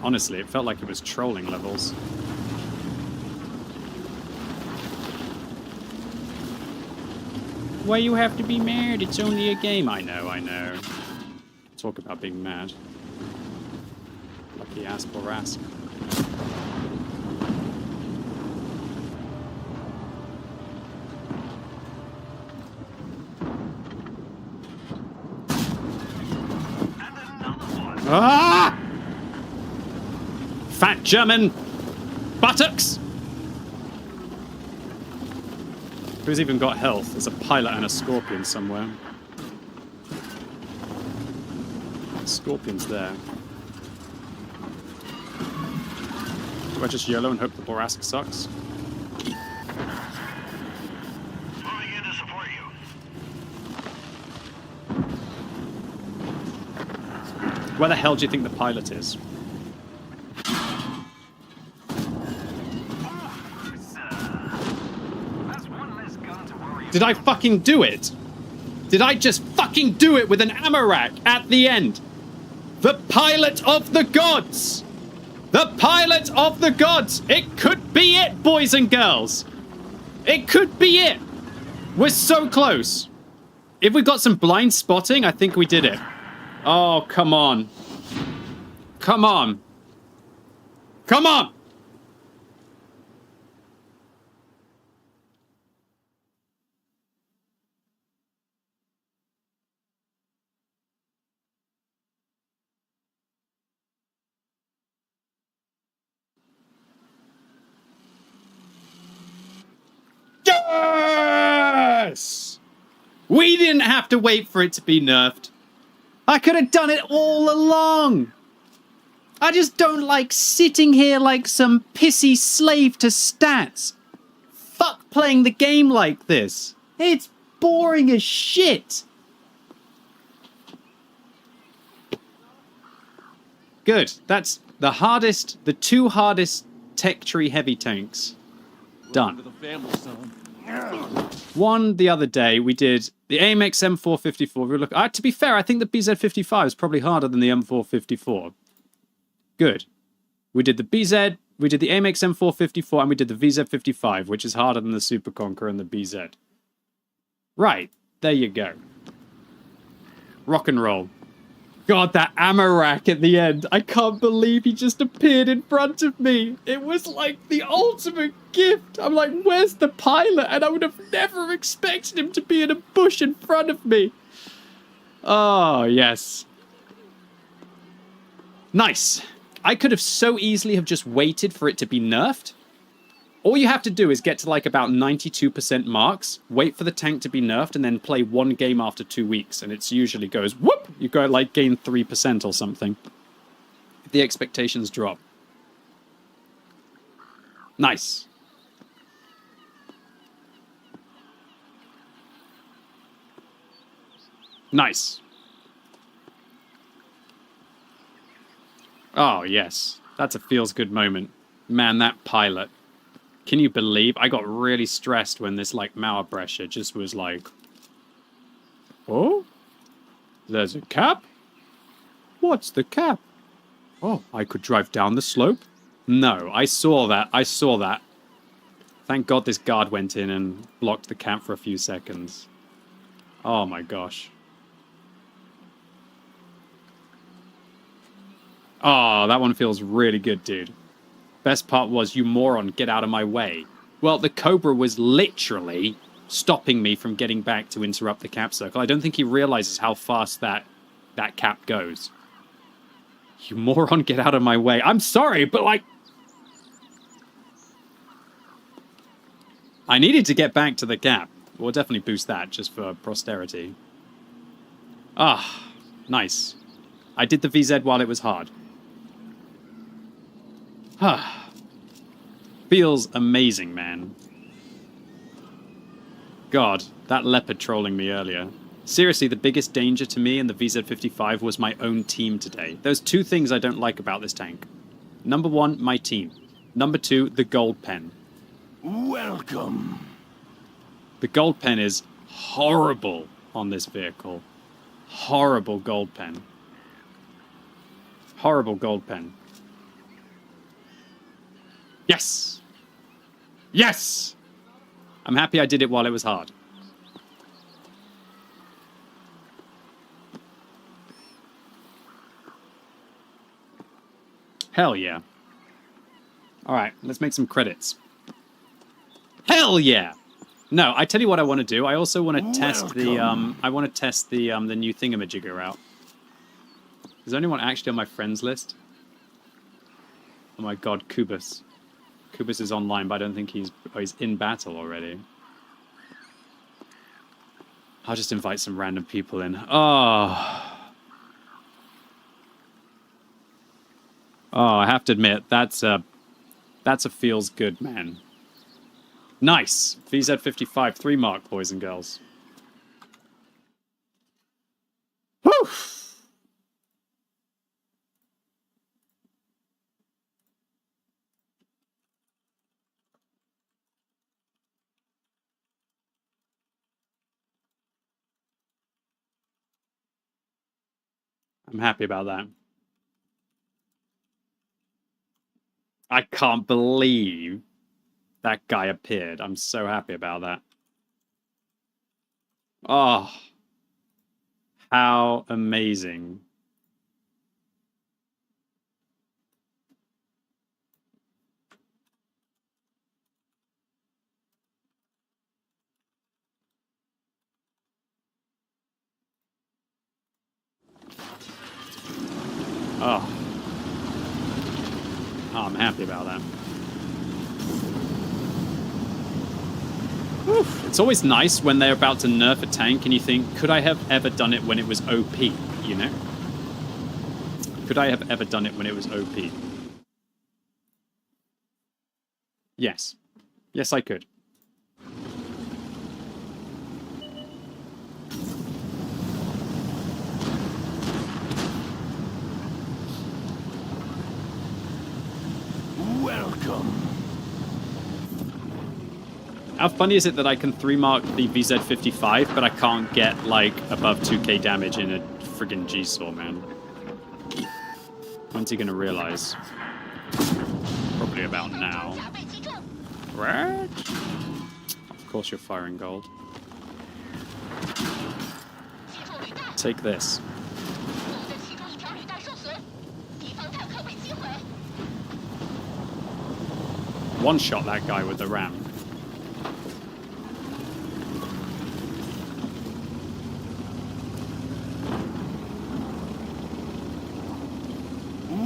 Speaker 2: Honestly, it felt like it was trolling levels. Why you have to be mad? It's only a game. I know, I know. Talk about being mad. Lucky ass Borask. Ah! Fat German buttocks! Who's even got health? There's a pilot and a scorpion somewhere. The scorpion's there. Do I just YOLO and hope the Borask sucks?
Speaker 6: Moving in to support you.
Speaker 2: Where the hell do you think the pilot is? Did I fucking do it? Did I just fucking do it with an ammo rack at the end? The pilot of the gods! The pilot of the gods! It could be it, boys and girls! It could be it! We're so close! If we got some blind spotting, I think we did it. Oh, come on. Come on. Come on! Yes! We didn't have to wait for it to be nerfed. I could have done it all along. I just don't like sitting here like some pissy slave to stats. Fuck playing the game like this. It's boring as shit. Good. That's the two hardest tech tree heavy tanks. Done. One the other day, we did the AMX M454. We look. To be fair, I think the BZ55 is probably harder than the M454. Good. We did the BZ, we did the AMX M454, and we did the VZ55, which is harder than the Super Conqueror and the BZ. Right. There you go. Rock and roll. God, that ammo rack at the end. I can't believe he just appeared in front of me. It was like the ultimate gift. I'm like, where's the pilot? And I would have never expected him to be in a bush in front of me. Oh, yes. Nice. I could have so easily have just waited for it to be nerfed. All you have to do is get to like about 92% marks, wait for the tank to be nerfed, and then play one game after 2 weeks. And it usually goes, whoop, you go like gain 3% or something. The expectations drop. Nice. Nice. Oh, yes. That's a feels good moment. Man, that pilot. Can you believe? I got really stressed when this, like, Mauerbrecher just was like... Oh? There's a cap? What's the cap? Oh, I could drive down the slope? No, I saw that. I saw that. Thank God this guard went in and blocked the cap for a few seconds. Oh my gosh. Oh, that one feels really good, dude. Best part was, you moron, get out of my way. Well, the Cobra was literally stopping me from getting back to interrupt the cap circle. I don't think he realizes how fast that cap goes. You moron, get out of my way. I'm sorry, but like... I needed to get back to the cap. We'll definitely boost that just for posterity. Ah, nice. I did the VZ while it was hard. Feels amazing, man. God, that leopard trolling me earlier. Seriously, the biggest danger to me in the VZ55 was my own team today. There's two things I don't like about this tank. Number one, my team. Number two, the gold pen.
Speaker 6: Welcome.
Speaker 2: The gold pen is horrible on this vehicle. Horrible gold pen. Horrible gold pen. Yes! Yes! I'm happy I did it while it was hard. Hell yeah. Alright, let's make some credits. Hell yeah! No, I tell you what I want to do. I also want to test the the new thingamajigger out. Is there anyone actually on my friends list? Oh my god, Kubus. Kubus is online, but I don't think he's in battle already. I'll just invite some random people in. Oh. Oh, I have to admit, that's a feels good, man. Nice. VZ55 3 mark, boys and girls. Woo! I'm happy about that. I can't believe that guy appeared. I'm so happy about that. Oh, how amazing. Oh. Oh, I'm happy about that. Oof. It's always nice when they're about to nerf a tank and you think, could I have ever done it when it was OP, you know? Could I have ever done it when it was OP? Yes. Yes, I could.
Speaker 6: Welcome.
Speaker 2: How funny is it that I can 3-mark the VZ55, but I can't get, like, above 2k damage in a friggin' G-Saw, man? When's he gonna realize? Probably about now. Right? Of course you're firing gold. one-shot that guy with the ram.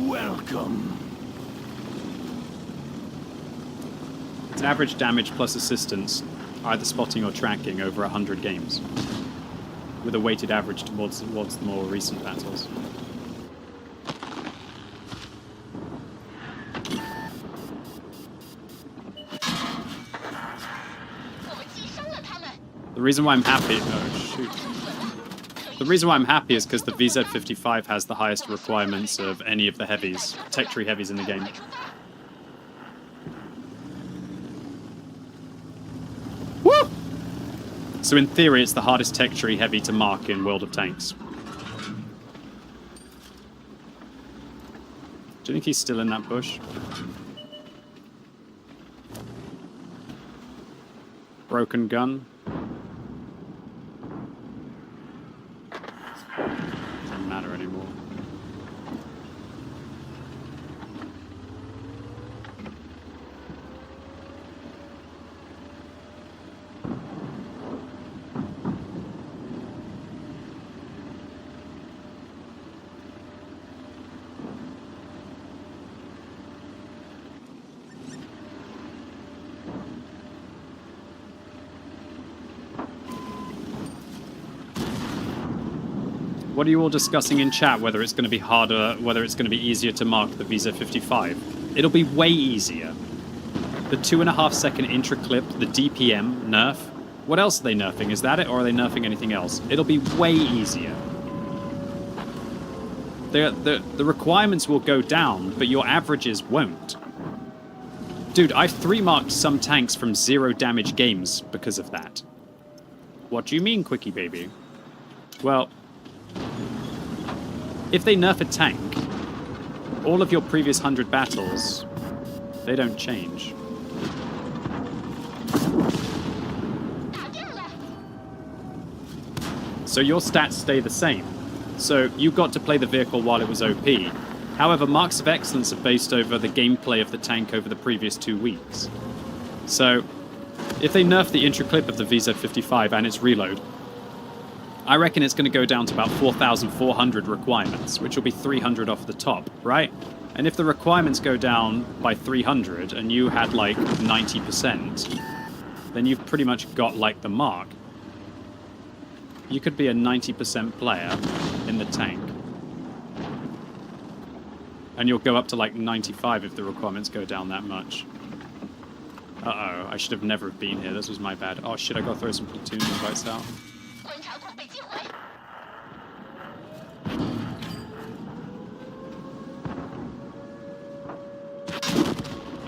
Speaker 6: Welcome.
Speaker 2: It's average damage plus assistance, either spotting or tracking, over 100 games, with a weighted average towards the more recent battles. The reason why I'm happy... Oh, shoot. The reason why I'm happy is because the VZ55 has the highest requirements of any of the heavies, tech tree heavies in the game. Woo! So in theory, it's the hardest tech tree heavy to mark in World of Tanks. Do you think he's still in that bush? Broken gun. Doesn't matter anymore. What are you all discussing in chat? Whether it's going to be harder, whether it's going to be easier to mark the VZ55? It'll be way easier. The 2.5 second intra clip, the DPM nerf. What else are they nerfing? Is that it, or are they nerfing anything else? It'll be way easier. The requirements will go down, but your averages won't. Dude, I've 3-marked some tanks from 0 damage games because of that. What do you mean, Quickybaby? Well, if they nerf a tank, all of your previous 100 battles, they don't change. So your stats stay the same. So you got to play the vehicle while it was OP. However, marks of excellence are based over the gameplay of the tank over the previous 2 weeks. So if they nerf the intro clip of the VZ55 and its reload, I reckon it's going to go down to about 4,400 requirements, which will be 300 off the top, right? And if the requirements go down by 300 and you had like 90%, then you've pretty much got like the mark. You could be a 90% player in the tank. And you'll go up to like 95 if the requirements go down that much. Uh-oh, I should have never been here. This was my bad. Oh shit, I gotta throw some platoon invites out.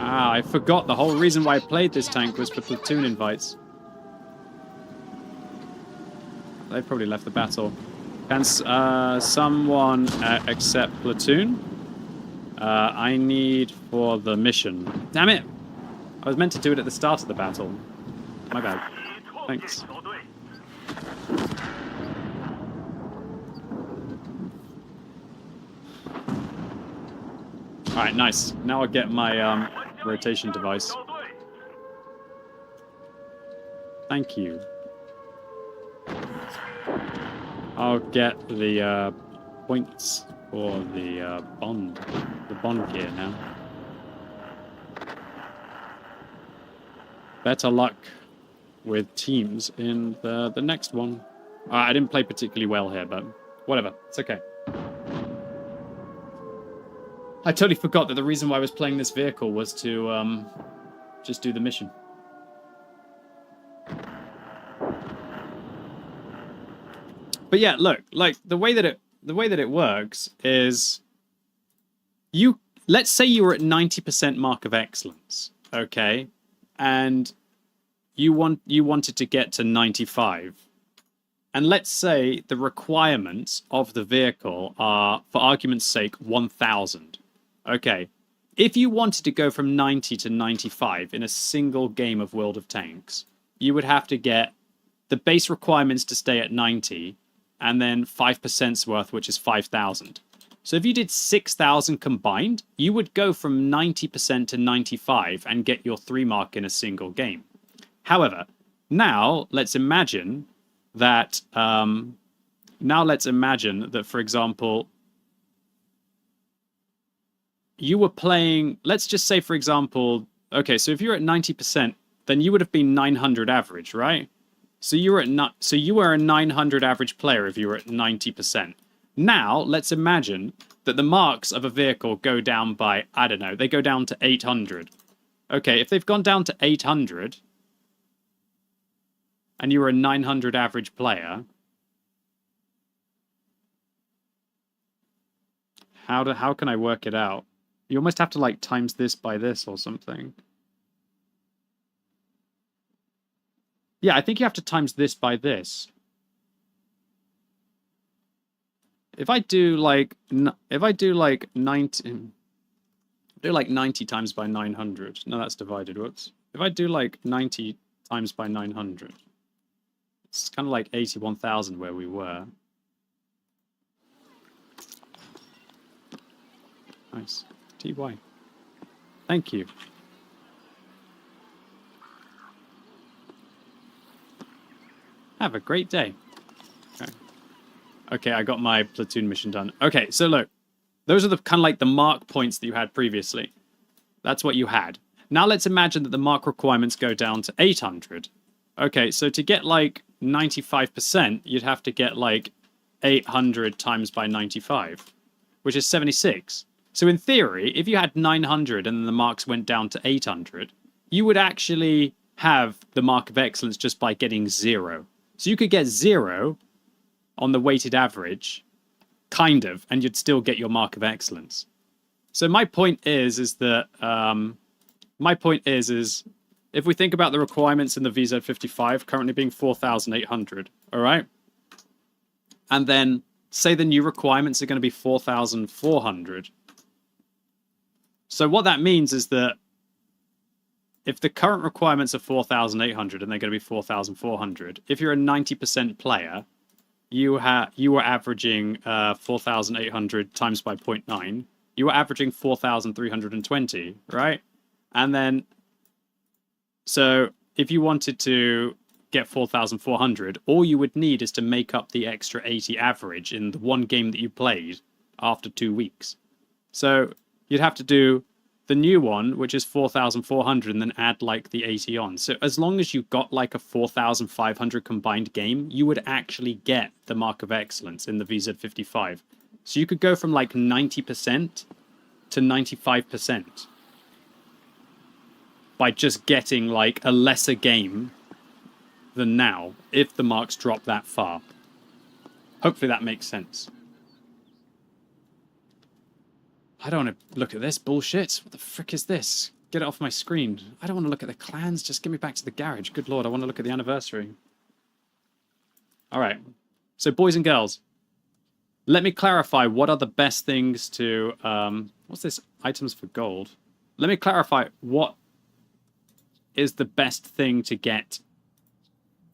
Speaker 2: Ah, I forgot the whole reason why I played this tank was for platoon invites. They've probably left the battle. Can someone accept platoon? I need for the mission. Damn it! I was meant to do it at the start of the battle. My bad. Thanks. Alright, nice. Now I'll get my rotation device. Thank you. I'll get the points for the bond gear now. Better luck with teams in the next one. I didn't play particularly well here, but whatever. It's okay. I totally forgot that the reason why I was playing this vehicle was to just do the mission. But yeah, look, like the way that it works is let's say you were at 90% mark of excellence, okay? And you wanted to get to 95. And let's say the requirements of the vehicle are, for argument's sake, 1,000. Okay. If you wanted to go from 90 to 95 in a single game of World of Tanks, you would have to get the base requirements to stay at 90, and then 5%'s worth, which is 5,000. So if you did 6,000 combined, you would go from 90% to 95 and get your 3 mark in a single game. However, now let's imagine that, for example, you were playing, let's just say, for example, okay, so if you're at 90%, then you would have been 900 average, right? So you were a 900 average player if you were at 90%. Now, let's imagine that the marks of a vehicle go down by, I don't know, they go down to 800. Okay, if they've gone down to 800, and you were a 900 average player, how can I work it out? You almost have to, like, times this by this or something. Yeah, I think you have to times this by this. If I do like 90 times by 900. No, that's divided. Whoops. If I do like 90 times by 900, it's kind of like 81,000 where we were. Nice. TY. Thank you. Have a great day. Okay. Okay, I got my platoon mission done. Okay, so look. Those are the kind of like the mark points that you had previously. That's what you had. Now let's imagine that the mark requirements go down to 800. Okay, so to get like 95%, you'd have to get like 800 times by 95, which is 76. So in theory, if you had 900 and then the marks went down to 800, you would actually have the mark of excellence just by getting 0. So you could get 0 on the weighted average, kind of, and you'd still get your mark of excellence. So my point is that if we think about the requirements in the VZ55 currently being 4,800, all right? And then say the new requirements are going to be 4,400. So what that means is that if the current requirements are 4,800 and they're going to be 4,400, if you're a 90% player, you were averaging 4,800 times by 0.9. You were averaging 4,320, right? And then, so if you wanted to get 4,400, all you would need is to make up the extra 80 average in the one game that you played after 2 weeks. So you'd have to do the new one, which is 4,400, and then add like the 80 on. So as long as you got like a 4,500 combined game, you would actually get the mark of excellence in the VZ55. So you could go from like 90% to 95% by just getting like a lesser game than now, if the marks drop that far. Hopefully that makes sense. I don't want to look at this bullshit. What the frick is this? Get it off my screen. I don't want to look at the clans. Just get me back to the garage. Good lord, I want to look at the anniversary. Alright. So, boys and girls, let me clarify what are the best things to... what's this? Items for gold. Let me clarify what is the best thing to get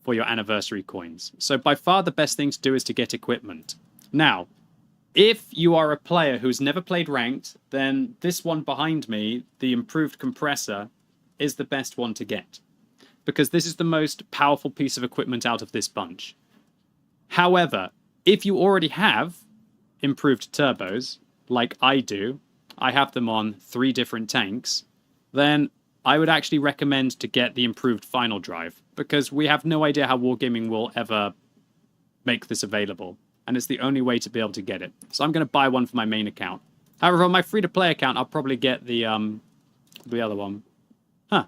Speaker 2: for your anniversary coins. So, by far the best thing to do is to get equipment. Now, if you are a player who's never played ranked, then this one behind me, the improved compressor, is the best one to get. Because this is the most powerful piece of equipment out of this bunch. However, if you already have improved turbos, like I do, I have them on 3 different tanks, then I would actually recommend to get the improved final drive. Because we have no idea how Wargaming will ever make this available. And it's the only way to be able to get it. So I'm going to buy one for my main account. However, on my free-to-play account, I'll probably get the other one. Huh.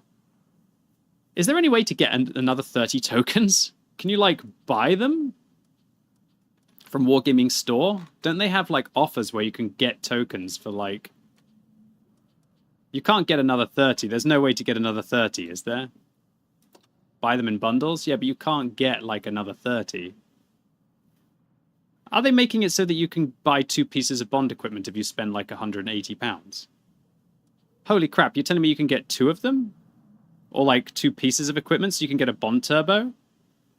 Speaker 2: Is there any way to get another 30 tokens? Can you, like, buy them? From Wargaming Store? Don't they have, like, offers where you can get tokens for, like... You can't get another 30. There's no way to get another 30, is there? Buy them in bundles? Yeah, but you can't get, like, another 30. Are they making it so that you can buy 2 pieces of Bond equipment if you spend like £180? Holy crap, you're telling me you can get 2 of them? Or like 2 pieces of equipment so you can get a Bond turbo?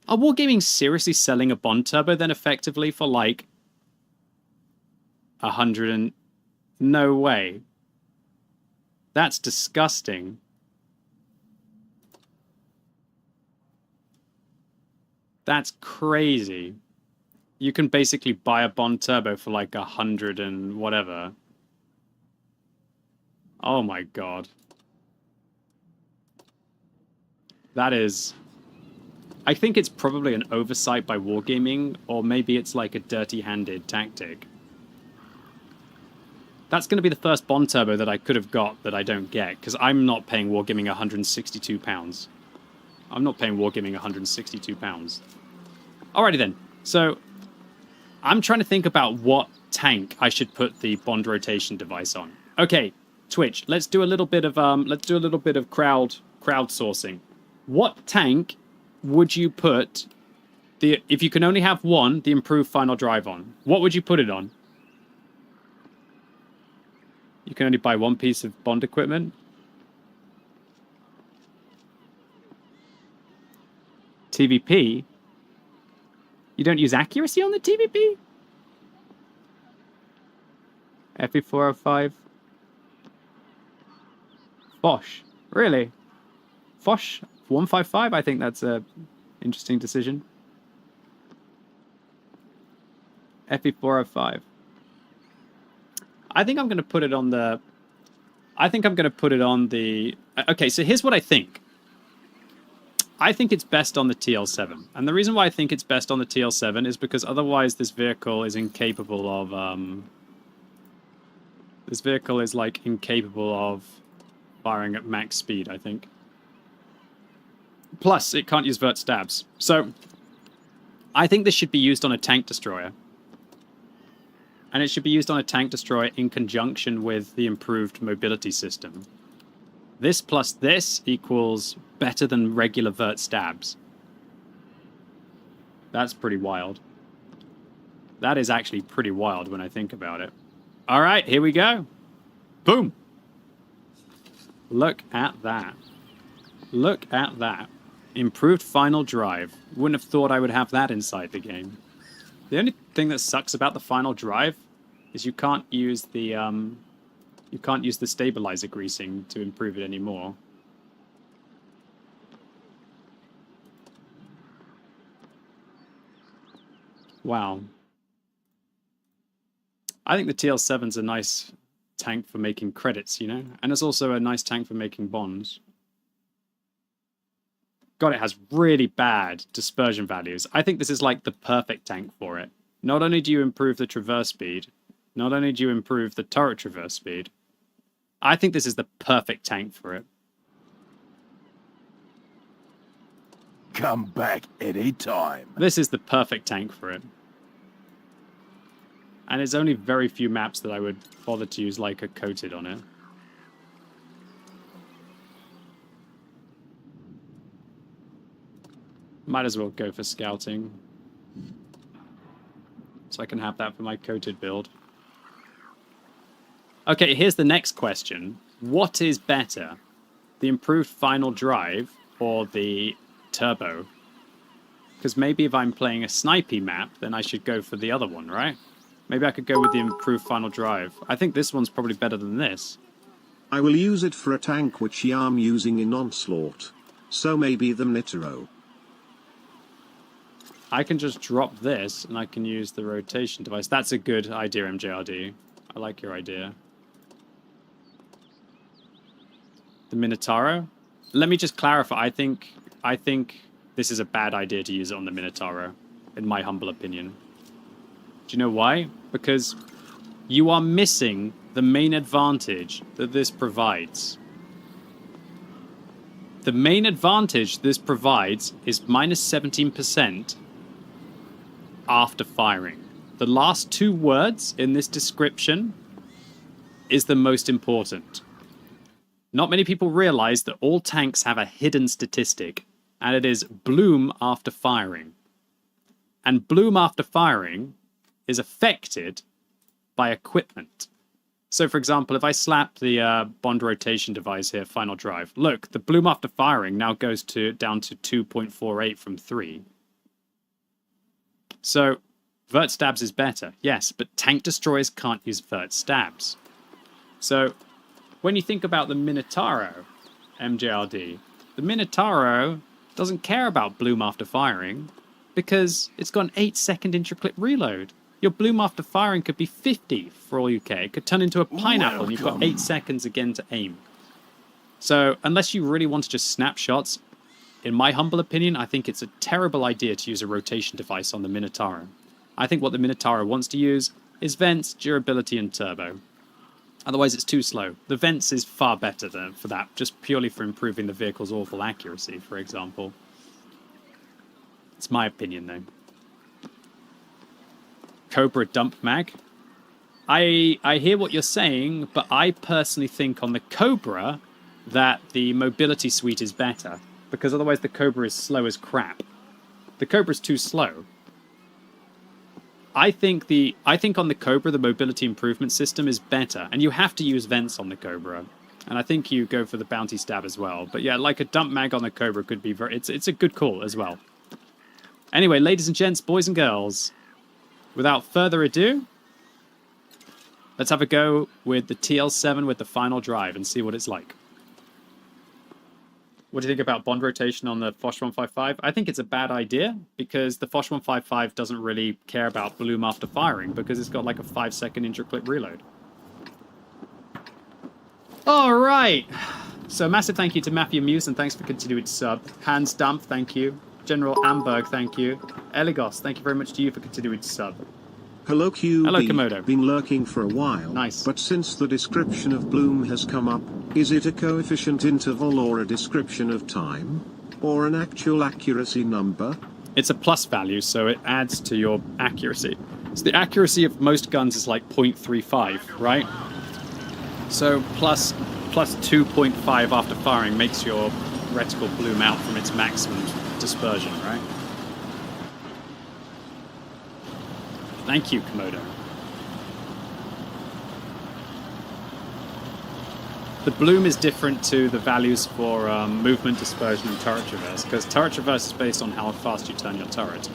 Speaker 2: Are Wargaming seriously selling a Bond turbo then effectively for like 100 and... No way. That's disgusting. That's crazy. You can basically buy a Bond Turbo for like 100 and whatever. Oh my god. That is... I think it's probably an oversight by Wargaming, or maybe it's like a dirty-handed tactic. That's going to be the first Bond Turbo that I could have got that I don't get, because I'm not paying Wargaming £162. I'm not paying Wargaming £162. Alrighty then. So, I'm trying to think about what tank I should put the Bond rotation device on. Okay, Twitch, let's do a little bit of crowdsourcing. What tank would you put if you can only have one, the improved final drive on? What would you put it on? You can only buy one piece of Bond equipment. TVP? You don't use accuracy on the TVP? FE405? Foch. Really? Foch 155? I think that's a interesting decision. FE405. I think I'm going to put it on the... Okay, so here's what I think. I think it's best on the TL7. And the reason why I think it's best on the TL7 is because otherwise this vehicle is incapable of... This vehicle is, like, incapable of firing at max speed, I think. Plus, it can't use vert stabs. So, I think this should be used on a tank destroyer. And it should be used on a tank destroyer in conjunction with the improved mobility system. This plus this equals better than regular vert stabs. That's pretty wild. That is actually pretty wild when I think about it. Alright, here we go. Boom! Look at that. Look at that. Improved final drive. Wouldn't have thought I would have that inside the game. The only thing that sucks about the final drive is you can't use the stabilizer greasing to improve it anymore. Wow. I think the TL7's a nice tank for making credits, you know? And it's also a nice tank for making bonds. God, it has really bad dispersion values. I think this is like the perfect tank for it. Not only do you improve the traverse speed, not only do you improve the turret traverse speed, I think this is the perfect tank for it.
Speaker 6: Come back any time.
Speaker 2: This is the perfect tank for it. And there's only very few maps that I would bother to use like a coated on it. Might as well go for scouting. So I can have that for my coated build. Okay, here's the next question. What is better? The improved final drive or the turbo? Because maybe if I'm playing a snipey map, then I should go for the other one, right? Maybe I could go with the improved final drive. I think this one's probably better than this.
Speaker 5: I will use it for a tank which I am using in Onslaught. So maybe the Nitro.
Speaker 2: I can just drop this and I can use the rotation device. That's a good idea, MJRD. I like your idea. The Minotauro? Let me just clarify. I think this is a bad idea to use it on the Minotauro, in my humble opinion. Do you know why? Because you are missing the main advantage that this provides. The main advantage this provides is minus 17% after firing. The last two words in this description is the most important. Not many people realize that all tanks have a hidden statistic, and it is bloom after firing. And bloom after firing is affected by equipment. So, for example, if I slap the bond rotation device here, final drive, look, the bloom after firing now goes down to 2.48 from 3. So, Vert stabs is better, yes, but tank destroyers can't use vert stabs. So, when you think about the Minotauro, MJRD, the Minotauro doesn't care about bloom after firing because it's got an 8-second intraclip reload. Your bloom after firing could be 50 for all you care. It could turn into a pineapple and you've got 8 seconds again to aim. So, unless you really want to just snap shots, in my humble opinion, I think it's a terrible idea to use a rotation device on the Minotauro. I think what the Minotauro wants to use is vents, durability, and turbo. Otherwise, it's too slow. The vents is far better for that, just purely for improving the vehicle's awful accuracy, for example. It's my opinion, though. Cobra dump mag. I hear what you're saying, but I personally think on the Cobra that the mobility suite is better, because otherwise the Cobra is slow as crap. The Cobra's too slow. I think on the Cobra the mobility improvement system is better, and you have to use vents on the Cobra. And I think you go for the bounty stab as well. But yeah, like a dump mag on the Cobra could be it's a good call as well. Anyway, ladies and gents, boys and girls, without further ado, let's have a go with the TL7 with the final drive and see what it's like. What do you think about bond rotation on the Foch 155? I think it's a bad idea because the Foch 155 doesn't really care about bloom after firing because it's got like a 5-second intraclip reload. All right. So massive thank you to Matthew Muse and thanks for continuing to sub. Hans Dampf, thank you. General Amberg, thank you. Eligos, thank you very much to you for continuing to sub.
Speaker 5: Hello QB.
Speaker 2: Hello Komodo.
Speaker 5: Been lurking for a while.
Speaker 2: Nice.
Speaker 5: But since the description of bloom has come up, is it a coefficient interval or a description of time? Or an actual accuracy number?
Speaker 2: It's a plus value, so it adds to your accuracy. So the accuracy of most guns is like 0.35, right? So plus 2.5 after firing makes your reticle bloom out from its maximum dispersion, right? Thank you, Komodo. The bloom is different to the values for movement, dispersion, and turret traverse, because turret traverse is based on how fast you turn your turret.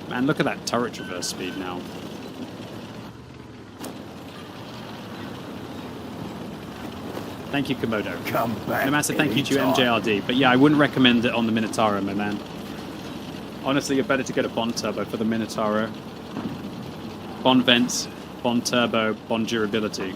Speaker 2: Man, look at that turret traverse speed now. Thank you, Komodo.
Speaker 6: Come back.
Speaker 2: And a massive thank you to
Speaker 6: anytime.
Speaker 2: MJRD. But yeah, I wouldn't recommend it on the Minotauro, my man. Honestly, you're better to get a Bond Turbo for the Minotauro. Bond Vents, Bond Turbo, Bond Durability.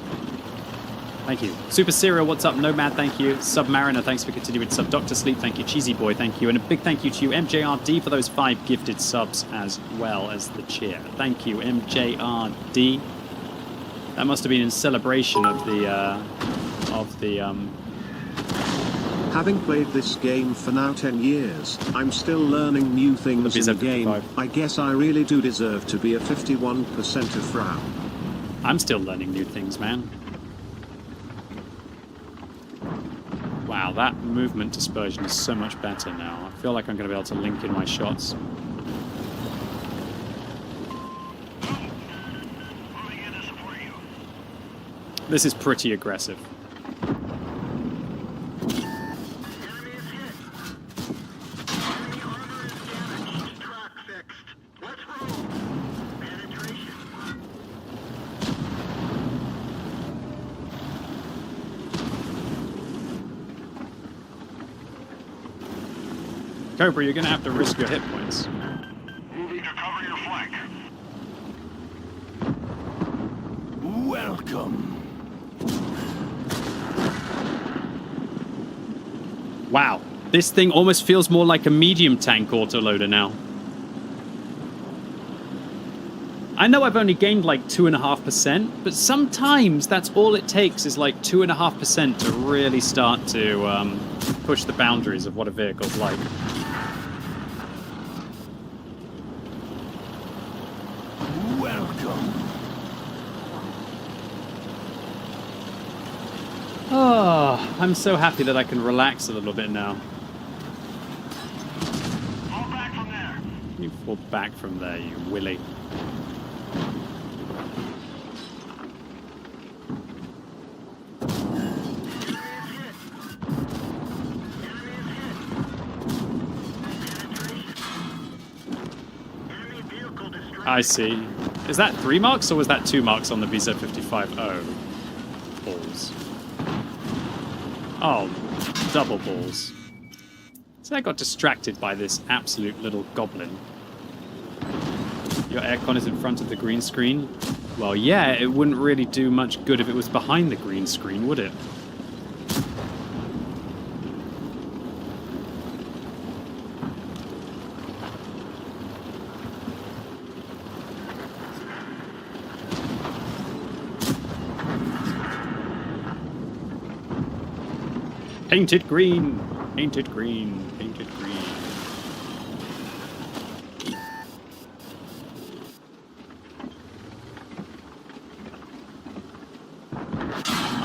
Speaker 2: Thank you. Super Serial, what's up? Nomad, thank you. Submariner, thanks for continuing sub. Dr. Sleep, thank you. Cheesy Boy, thank you. And a big thank you to you, MJRD, for those 5 gifted subs as well as the cheer. Thank you, MJRD. That must have been in celebration of the
Speaker 5: Having played this game for now 10 years, I'm still learning new things in the game.
Speaker 2: 55.
Speaker 5: I guess I really do deserve to be a 51% of Frau.
Speaker 2: I'm still learning new things, man. Wow, that movement dispersion is so much better now. I feel like I'm going to be able to link in my shots. This is pretty aggressive. Cobra, you're going to have to risk your hit points.
Speaker 1: Moving to cover your flank.
Speaker 6: Welcome.
Speaker 2: Wow, this thing almost feels more like a medium tank autoloader now. I know I've only gained like 2.5%, but sometimes that's all it takes is like 2.5% to really start to push the boundaries of what a vehicle's like.
Speaker 6: Welcome.
Speaker 2: Oh, I'm so happy that I can relax a little bit now.
Speaker 1: Fall back from there.
Speaker 2: You fall back from there, you willy.
Speaker 1: Enemy vehicle destroyed.
Speaker 2: I see. Is that 3 marks or was that 2 marks on the VZ55? Oh. Balls. Oh, double balls. So I got distracted by this absolute little goblin. Your aircon is in front of the green screen? Well, yeah, it wouldn't really do much good if it was behind the green screen, would it? Painted green, painted green, painted green.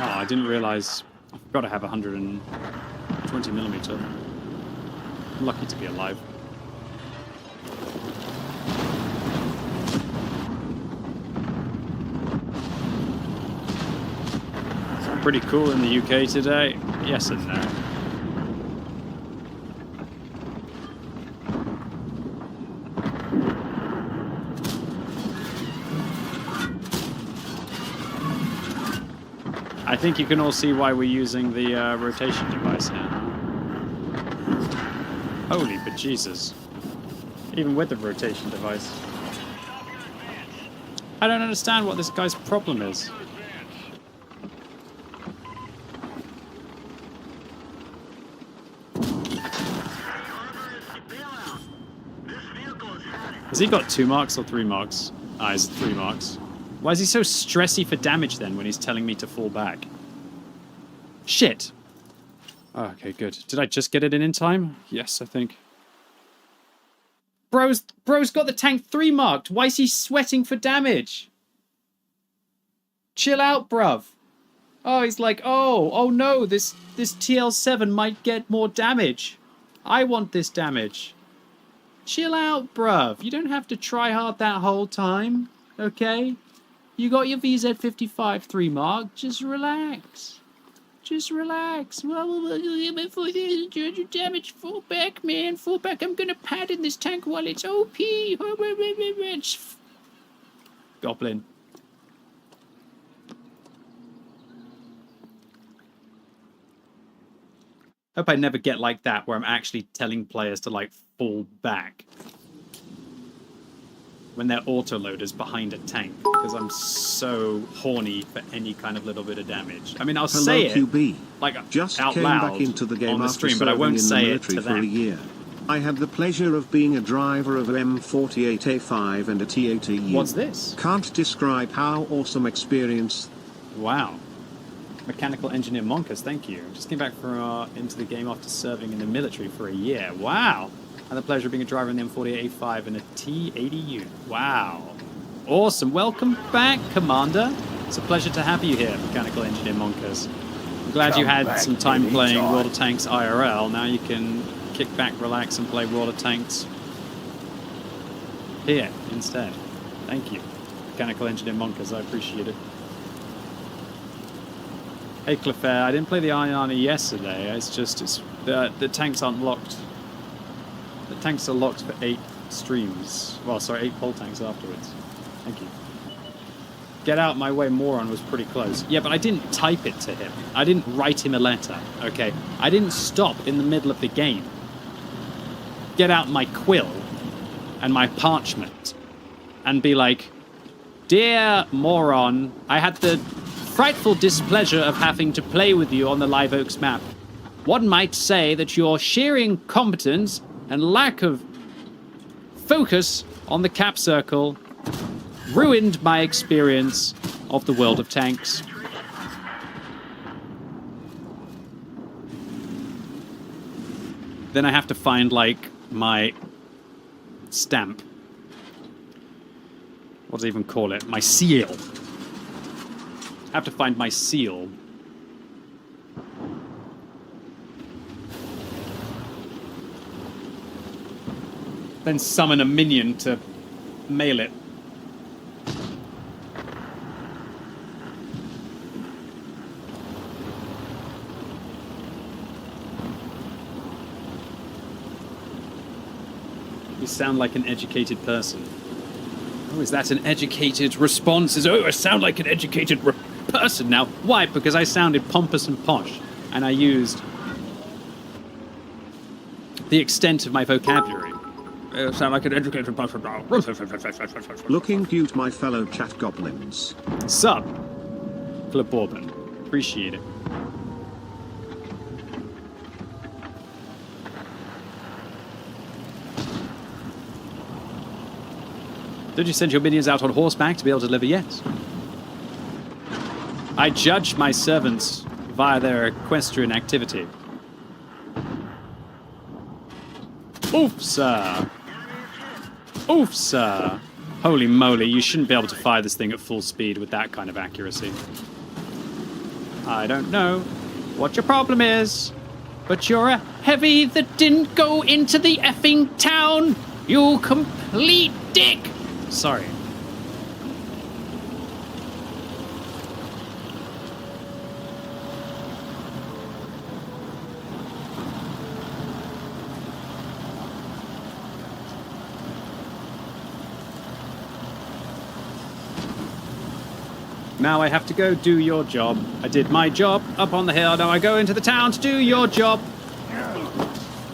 Speaker 2: Oh, I didn't realize. I forgot to have 120mm. I'm lucky to be alive. Pretty cool in the UK today. Yes and no. I think you can all see why we're using the rotation device here. Holy bejesus. Even with the rotation device. I don't understand what this guy's problem is. Has he got 2 marks or 3 marks? Ah, he's 3 marks. Why is he so stressy for damage then when he's telling me to fall back? Shit! Oh, okay, good. Did I just get it in time? Yes, I think. Bro's got the tank 3 marked. Why is he sweating for damage? Chill out, bruv. Oh, he's like, oh no, this TL7 might get more damage. I want this damage. Chill out, bruv. You don't have to try hard that whole time, okay? You got your VZ55 3 mark. Just relax. Just relax. Well, you get 4,200 damage. Fall back, man. Fall back. I'm gonna pad in this tank while it's OP. Goblin. Hope I never get like that where I'm actually telling players to like fall back when their autoloader's behind a tank, because I'm so horny for any kind of little bit of damage. I mean, I'll say it
Speaker 5: QB.
Speaker 2: like
Speaker 5: Just
Speaker 2: out
Speaker 5: came
Speaker 2: loud
Speaker 5: back into the game
Speaker 2: on the
Speaker 5: after
Speaker 2: stream, but I
Speaker 5: serving
Speaker 2: won't
Speaker 5: in the
Speaker 2: say it
Speaker 5: military
Speaker 2: to
Speaker 5: for a
Speaker 2: them.
Speaker 5: year. I had the pleasure of being a driver of a M48A5 and a T80U.
Speaker 2: What's this?
Speaker 5: Can't describe how awesome experience.
Speaker 2: Wow. Mechanical engineer Monkas, thank you. Just came back into the game after serving in the military for a year. Wow. I had the pleasure of being a driver in the M48A5 and a T80U. Wow. Awesome. Welcome back, Commander. It's a pleasure to have you here, Mechanical Engineer Monkas. I'm glad you had some time playing World of Tanks IRL. Now you can kick back, relax, and play World of Tanks here instead. Thank you, Mechanical Engineer Monkas. I appreciate it. Hey, Clefairy, I didn't play the Iron yesterday. It's just the tanks aren't locked. The tanks are locked for 8 streams. Well, sorry, 8 poll tanks afterwards. Thank you. Get out my way, moron was pretty close. Yeah, but I didn't type it to him. I didn't write him a letter, okay? I didn't stop in the middle of the game. Get out my quill and my parchment and be like, "Dear moron, I had the frightful displeasure of having to play with you on the Live Oaks map. One might say that your sheer incompetence and lack of focus on the cap circle ruined my experience of the World of Tanks." Then I have to find, like, my stamp. What do I even call it? My seal. I have to find my seal. Then summon a minion to mail it. You sound like an educated person. Oh, is that an educated response? I sound like an educated person now. Why? Because I sounded pompous and posh, and I used the extent of my vocabulary. I sound like an educated person now.
Speaker 5: Looking cute, my fellow chat goblins.
Speaker 2: Sup, Flip Bourbon. Appreciate it. Did you send your minions out on horseback to be able to deliver? Yes. I judge my servants via their equestrian activity. Oof, sir. Oof, sir. Holy moly, you shouldn't be able to fire this thing at full speed with that kind of accuracy. I don't know what your problem is, but you're a heavy that didn't go into the effing town, you complete dick! Sorry. Now I have to go do your job. I did my job up on the hill. Now I go into the town to do your job.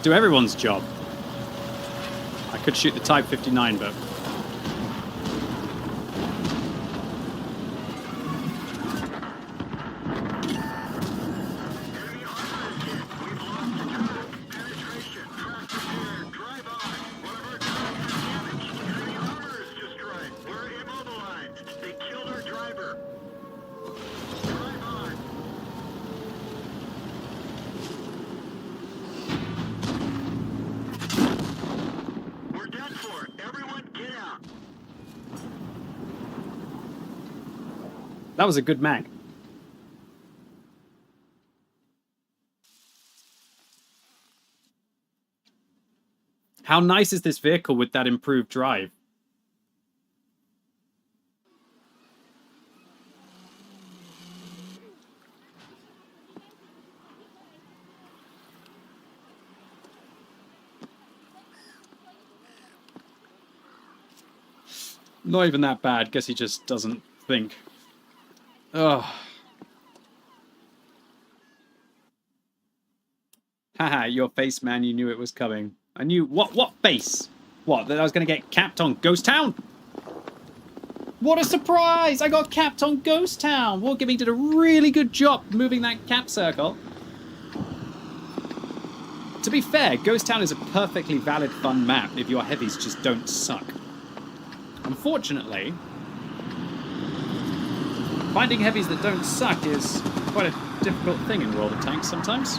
Speaker 2: Do everyone's job. I could shoot the Type 59, but... That was a good mag. How nice is this vehicle with that improved drive? Not even that bad. Guess he just doesn't think. Oh. Haha, your face, man, you knew it was coming. I knew... What face? What, that I was going to get capped on Ghost Town? What a surprise! I got capped on Ghost Town! Wargaming did a really good job moving that cap circle. To be fair, Ghost Town is a perfectly valid, fun map if your heavies just don't suck. Unfortunately... finding heavies that don't suck is quite a difficult thing in World of Tanks sometimes.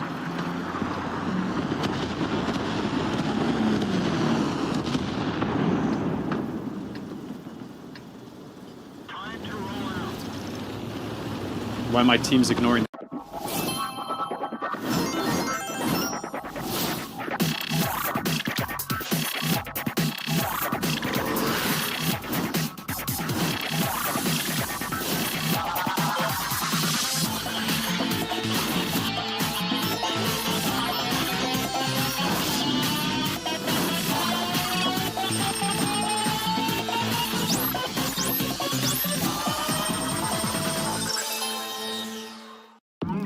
Speaker 1: Time to roll out.
Speaker 2: Why my team's ignoring...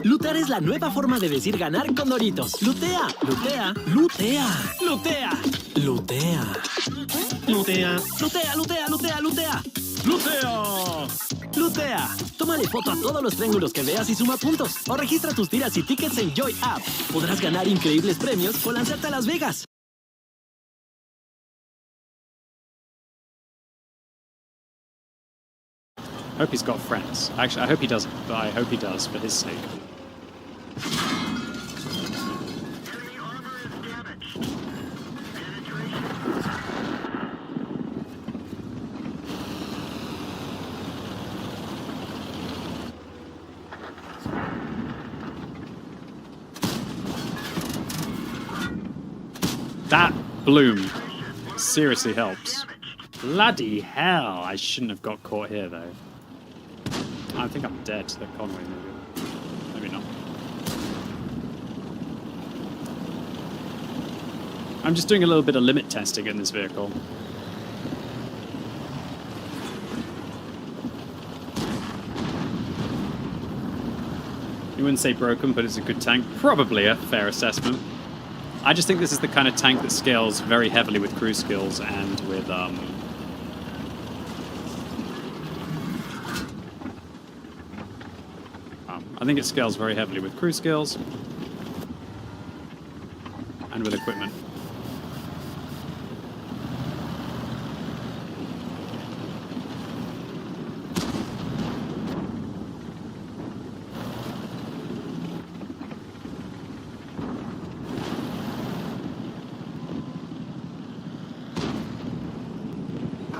Speaker 7: Lootear es la nueva forma de decir ganar con Doritos. Lootea, lootea, lootea, lootea, lootea. Lootea, lootea, lootea, lootea, lootea. ¡Lootea! ¡Lootea! Tómale foto a todos los triángulos que veas y suma puntos. O registra tus tiras y tickets en Joy App. Podrás ganar increíbles premios o lanzarte a Las Vegas.
Speaker 2: I hope he's got friends. Actually, I hope he doesn't, but I hope he does for his sake.
Speaker 1: Enemy armor is damaged. Penetration.
Speaker 2: That bloom seriously helps. Bloody hell, I shouldn't have got caught here though. I think I'm dead to the Conway maybe. Maybe not. I'm just doing a little bit of limit testing in this vehicle. You wouldn't say broken, but it's a good tank. Probably a fair assessment. I just think this is the kind of tank that scales very heavily with crew skills and with, I think it scales very heavily with crew skills and with equipment.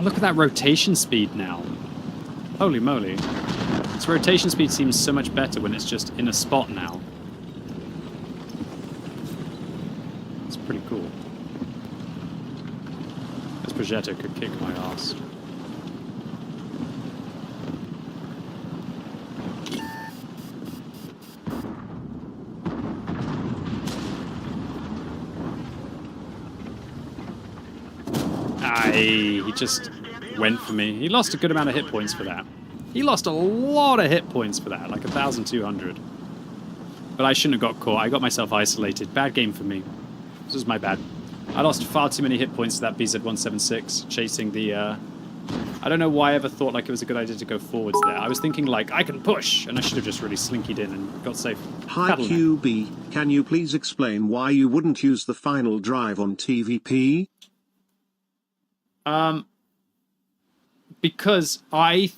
Speaker 2: Look at that rotation speed now. Holy moly. Its rotation speed seems so much better when it's just in a spot now. It's pretty cool. This Progetto could kick my ass. He just went for me. He lost a good amount of hit points for that. He lost a lot of hit points for that, like 1,200. But I shouldn't have got caught. I got myself isolated. Bad game for me. This was my bad. I lost far too many hit points to that BZ-176, chasing the... I don't know why I ever thought like it was a good idea to go forwards there. I was thinking like, I can push, and I should have just really slinkied in and got safe.
Speaker 5: Hi QB, can you please explain why you wouldn't use the final drive on TVP?
Speaker 2: Because I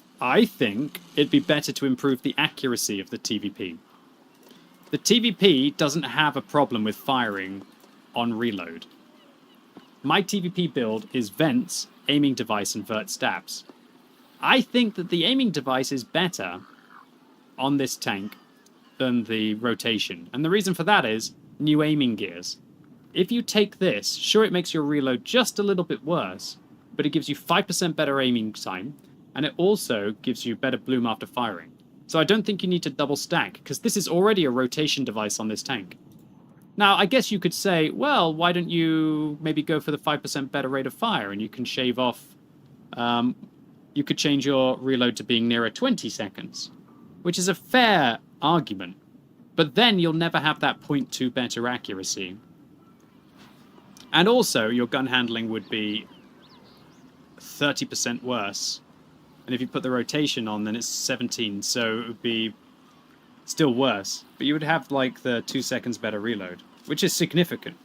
Speaker 2: think it'd be better to improve the accuracy of the TVP. The TVP doesn't have a problem with firing on reload. My TVP build is vents, aiming device, and vert stabs. I think that the aiming device is better on this tank than the rotation. And the reason for that is new aiming gears. If you take this, sure, it makes your reload just a little bit worse, but it gives you 5% better aiming time, and it also gives you better bloom after firing. So I don't think you need to double stack, because this is already a rotation device on this tank. Now, I guess you could say, well, why don't you maybe go for the 5% better rate of fire, and you can shave off... you could change your reload to being nearer 20 seconds, which is a fair argument. But then you'll never have that 0.2 better accuracy. And also, your gun handling would be 30% worse. And if you put the rotation on, then it's 17, so it would be still worse. But you would have, like, the 2 seconds better reload, which is significant.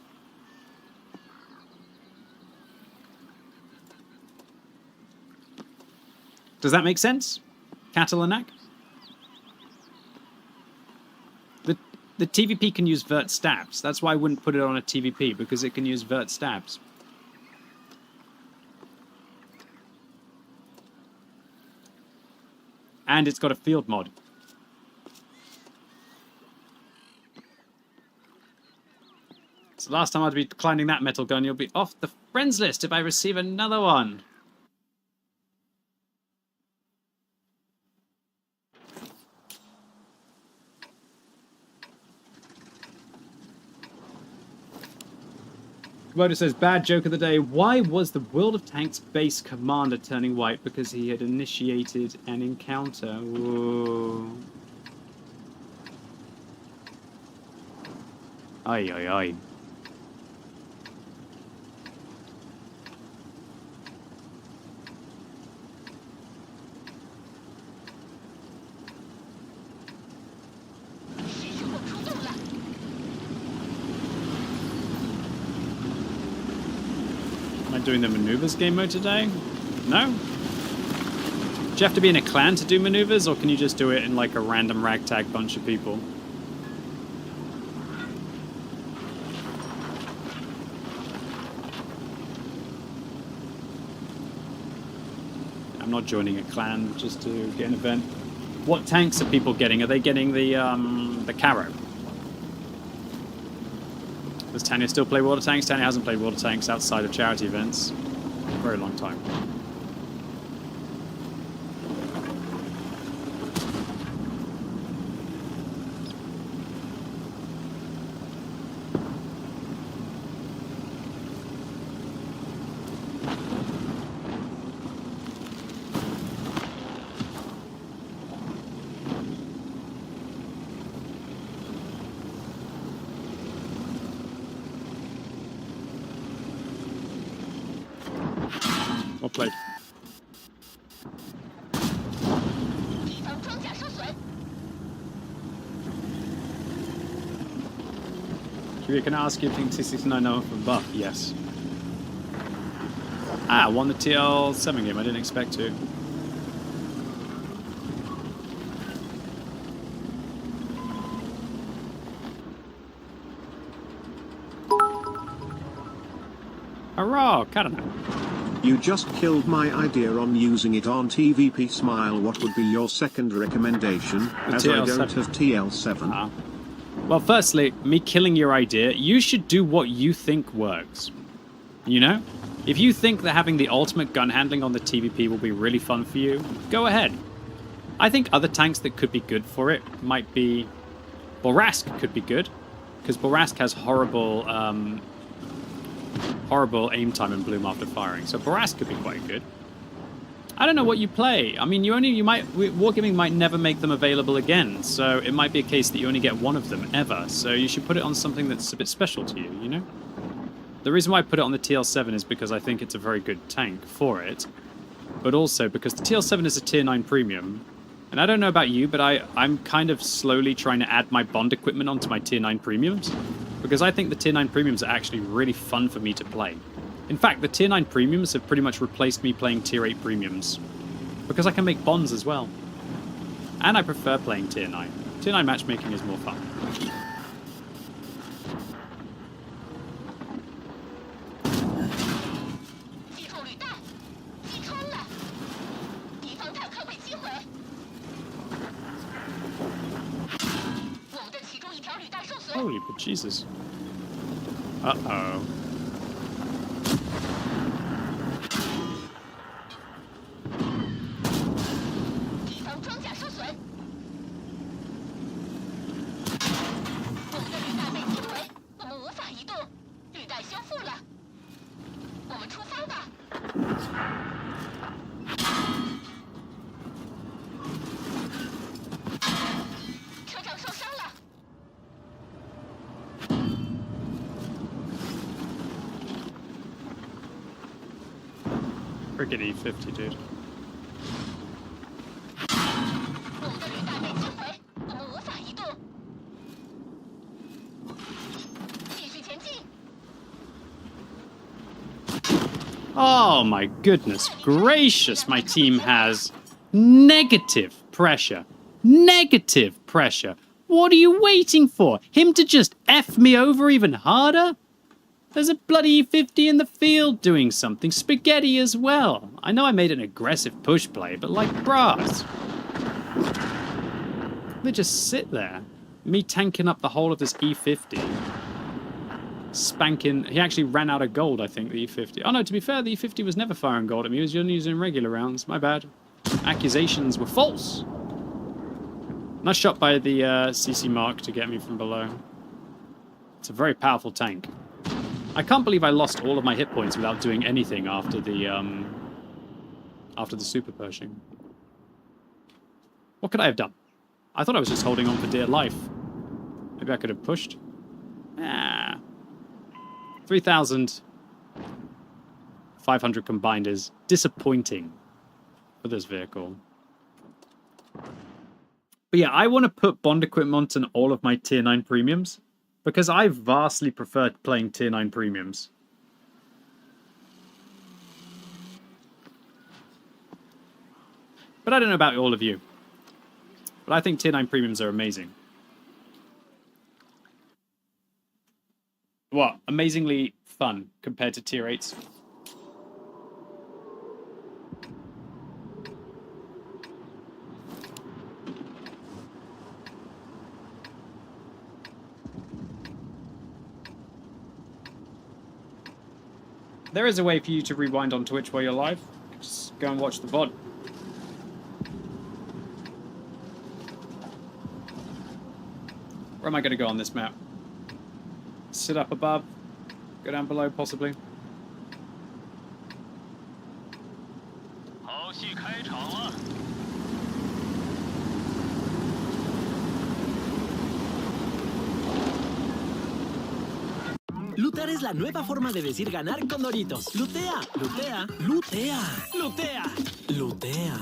Speaker 2: Does that make sense, Catalanak? The TVP can use vert stabs. That's why I wouldn't put it on a TVP, because it can use vert stabs. And it's got a field mod. So last time I'd be declining that metal gun, you'll be off the friends list if I receive another one. Komodo says, bad joke of the day. Why was the World of Tank's base commander turning white? Because he had initiated an encounter. Whoa. Ay, ay, ay. Doing the maneuvers game mode today? No? Do you have to be in a clan to do maneuvers, or can you just do it in like a random ragtag bunch of people? I'm not joining a clan just to get an event. What tanks are people getting? Are they getting the Caro? Does Tanya still play World of Tanks? Tanya hasn't played World of Tanks outside of charity events for a very long time. Well played. Can I ask you if you think T69 now for buff? Yes. Ah, I won the TL7 game. I didn't expect to. Hurrah! Katana.
Speaker 5: You just killed my idea on using it on TVP Smile. What would be your second recommendation, as I don't have TL7?
Speaker 2: Well, firstly, me killing your idea, you should do what you think works. You know? If you think that having the ultimate gun handling on the TVP will be really fun for you, go ahead. I think other tanks that could be good for it might be... Borask could be good, because Borask has horrible aim time and bloom after firing, so Borask could be quite good. I don't know what you play. I mean, Wargaming might never make them available again, so it might be a case that you only get one of them ever, so you should put it on something that's a bit special to you, you know? The reason why I put it on the TL7 is because I think it's a very good tank for it, but also because the TL7 is a tier 9 premium, and I don't know about you, but I'm kind of slowly trying to add my bond equipment onto my tier 9 premiums, because I think the tier 9 premiums are actually really fun for me to play. In fact, the tier 9 premiums have pretty much replaced me playing tier 8 premiums, because I can make bonds as well. And I prefer playing tier 9. Tier 9 matchmaking is more fun. Holy bejesus. Uh-oh. Freaking E50, dude. Oh my goodness gracious, my team has negative pressure. Negative pressure. What are you waiting for? Him to just F me over even harder? There's a bloody E50 in the field doing something. Spaghetti as well. I know I made an aggressive push play, but like brass. They just sit there. Me tanking up the whole of this E50. Spanking. He actually ran out of gold, I think, the E50. Oh no, to be fair, the E50 was never firing gold at me. He was only using regular rounds. My bad. Accusations were false. Nice shot by the CC Mark to get me from below. It's a very powerful tank. I can't believe I lost all of my hit points without doing anything after the super Pershing. What could I have done? I thought I was just holding on for dear life. Maybe I could have pushed. Ah. 3,500 combined is disappointing for this vehicle. But yeah, I want to put bond equipment on all of my tier 9 premiums, because I vastly prefer playing tier 9 premiums. But I don't know about all of you. But I think tier 9 premiums are amazing. What? Amazingly fun compared to tier 8s. There is a way for you to rewind on Twitch while you're live. Just go and watch the VOD. Where am I going to go on this map? Sit up above, go down below, possibly.
Speaker 7: Lootear es la nueva forma de decir ganar con Doritos. Lootea, lootea, lootea, lootea, lootea.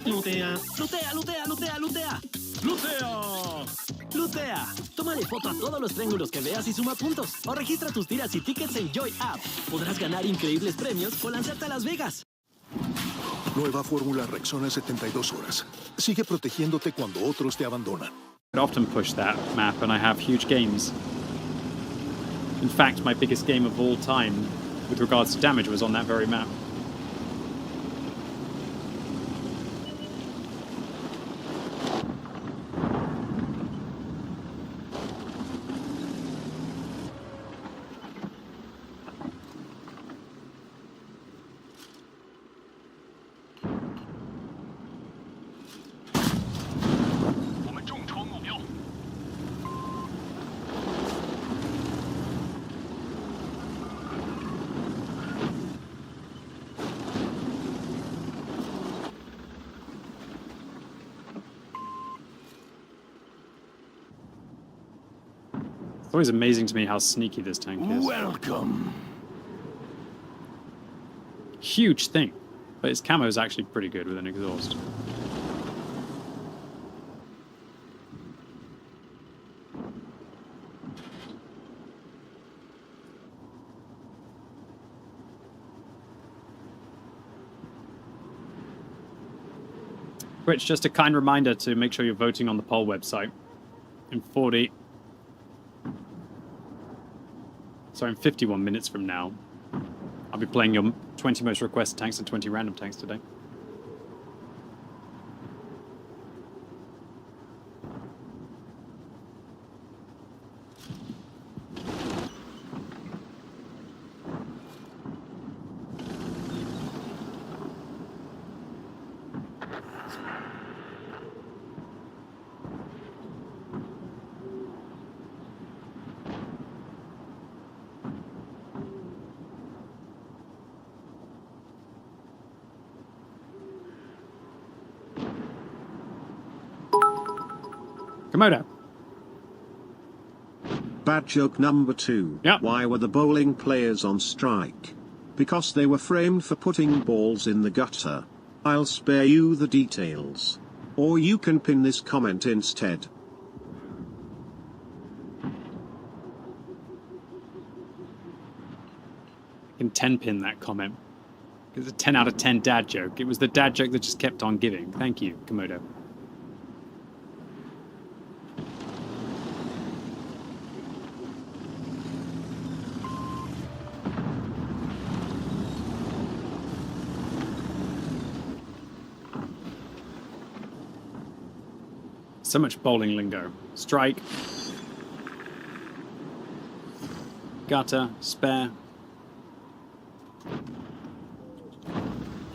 Speaker 7: Lootea, lootea, lootea, lootea, lootea. ¡Lutea! ¡Lutea! Tómale foto a todos los triángulos que veas y suma puntos. O registra tus tiras y tickets en Joy App. Podrás ganar increíbles premios o lanzarte a Las Vegas.
Speaker 12: Nueva fórmula Rexona 72 horas. Sigue protegiéndote cuando otros te abandonan.
Speaker 2: I often push that map and I have huge games. In fact, my biggest game of all time with regards to damage was on that very map. It's always amazing to me how sneaky this tank is.
Speaker 6: Welcome.
Speaker 2: Huge thing, but its camo is actually pretty good with an exhaust. Which, just a kind reminder to make sure you're voting on the poll website. In 51 minutes from now, I'll be playing your 20 most requested tanks and 20 random tanks today. Komodo.
Speaker 5: Bad joke number 2.
Speaker 2: Yep.
Speaker 5: Why were the bowling players on strike? Because they were framed for putting balls in the gutter. I'll spare you the details. Or you can pin this comment instead.
Speaker 2: I can 10 pin that comment. It's a 10 out of 10 dad joke. It was the dad joke that just kept on giving. Thank you, Komodo. So much bowling lingo. Strike. Gutter. Spare.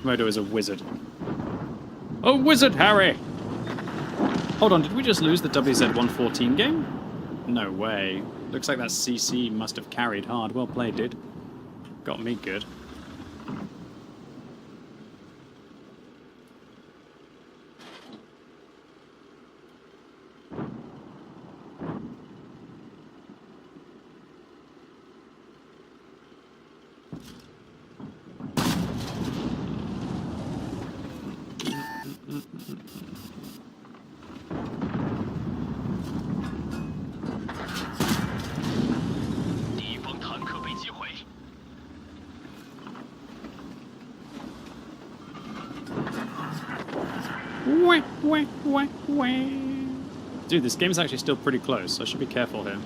Speaker 2: Komodo is a wizard. A wizard, Harry! Hold on, did we just lose the WZ-114 game? No way. Looks like that CC must have carried hard. Well played, dude. Got me good. Dude, this game's actually still pretty close, so I should be careful here.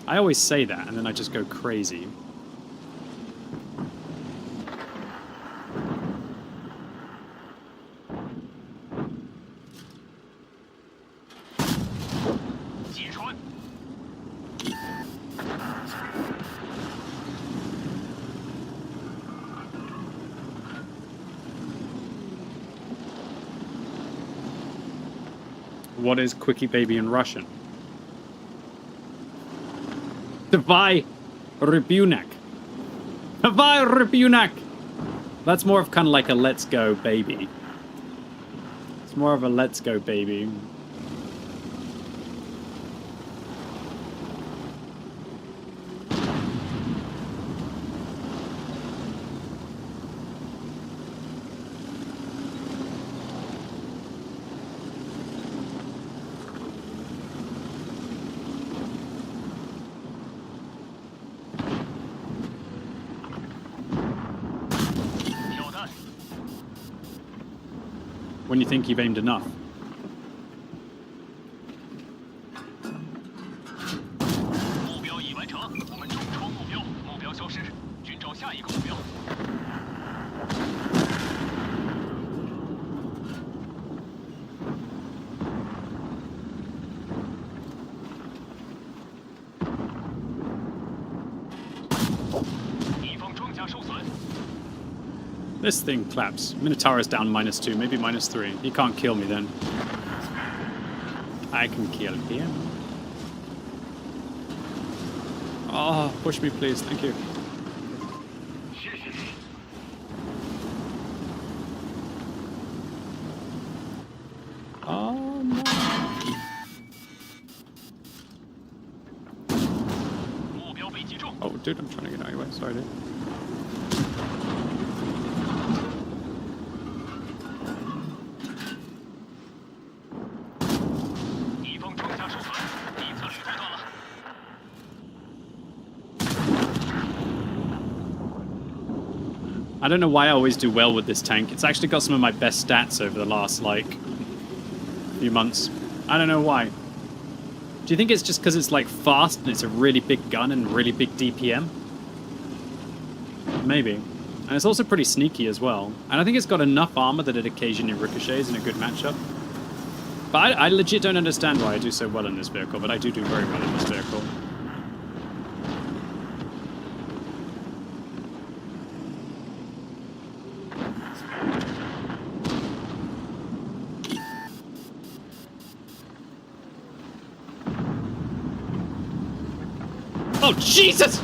Speaker 2: I always say that, and then I just go crazy. What is Quickybaby in Russian? Davai Rybunak. Davai Rybunak! That's more of kind of like a let's go baby. It's more of a let's go baby. when you think you've aimed enough. This thing claps. Minotaurus down -2, maybe -3. He can't kill me then. I can kill him. Oh, push me please, thank you. Oh no. Oh dude, I'm trying to get out of your way, sorry dude. I don't know why I always do well with this tank. It's actually got some of my best stats over the last, like, few months. I don't know why. Do you think it's just because it's, like, fast and it's a really big gun and really big DPM? Maybe. And it's also pretty sneaky as well. And I think it's got enough armor that it occasionally ricochets in a good matchup. But I legit don't understand why I do so well in this vehicle, but I do very well in this vehicle. Oh, Jesus!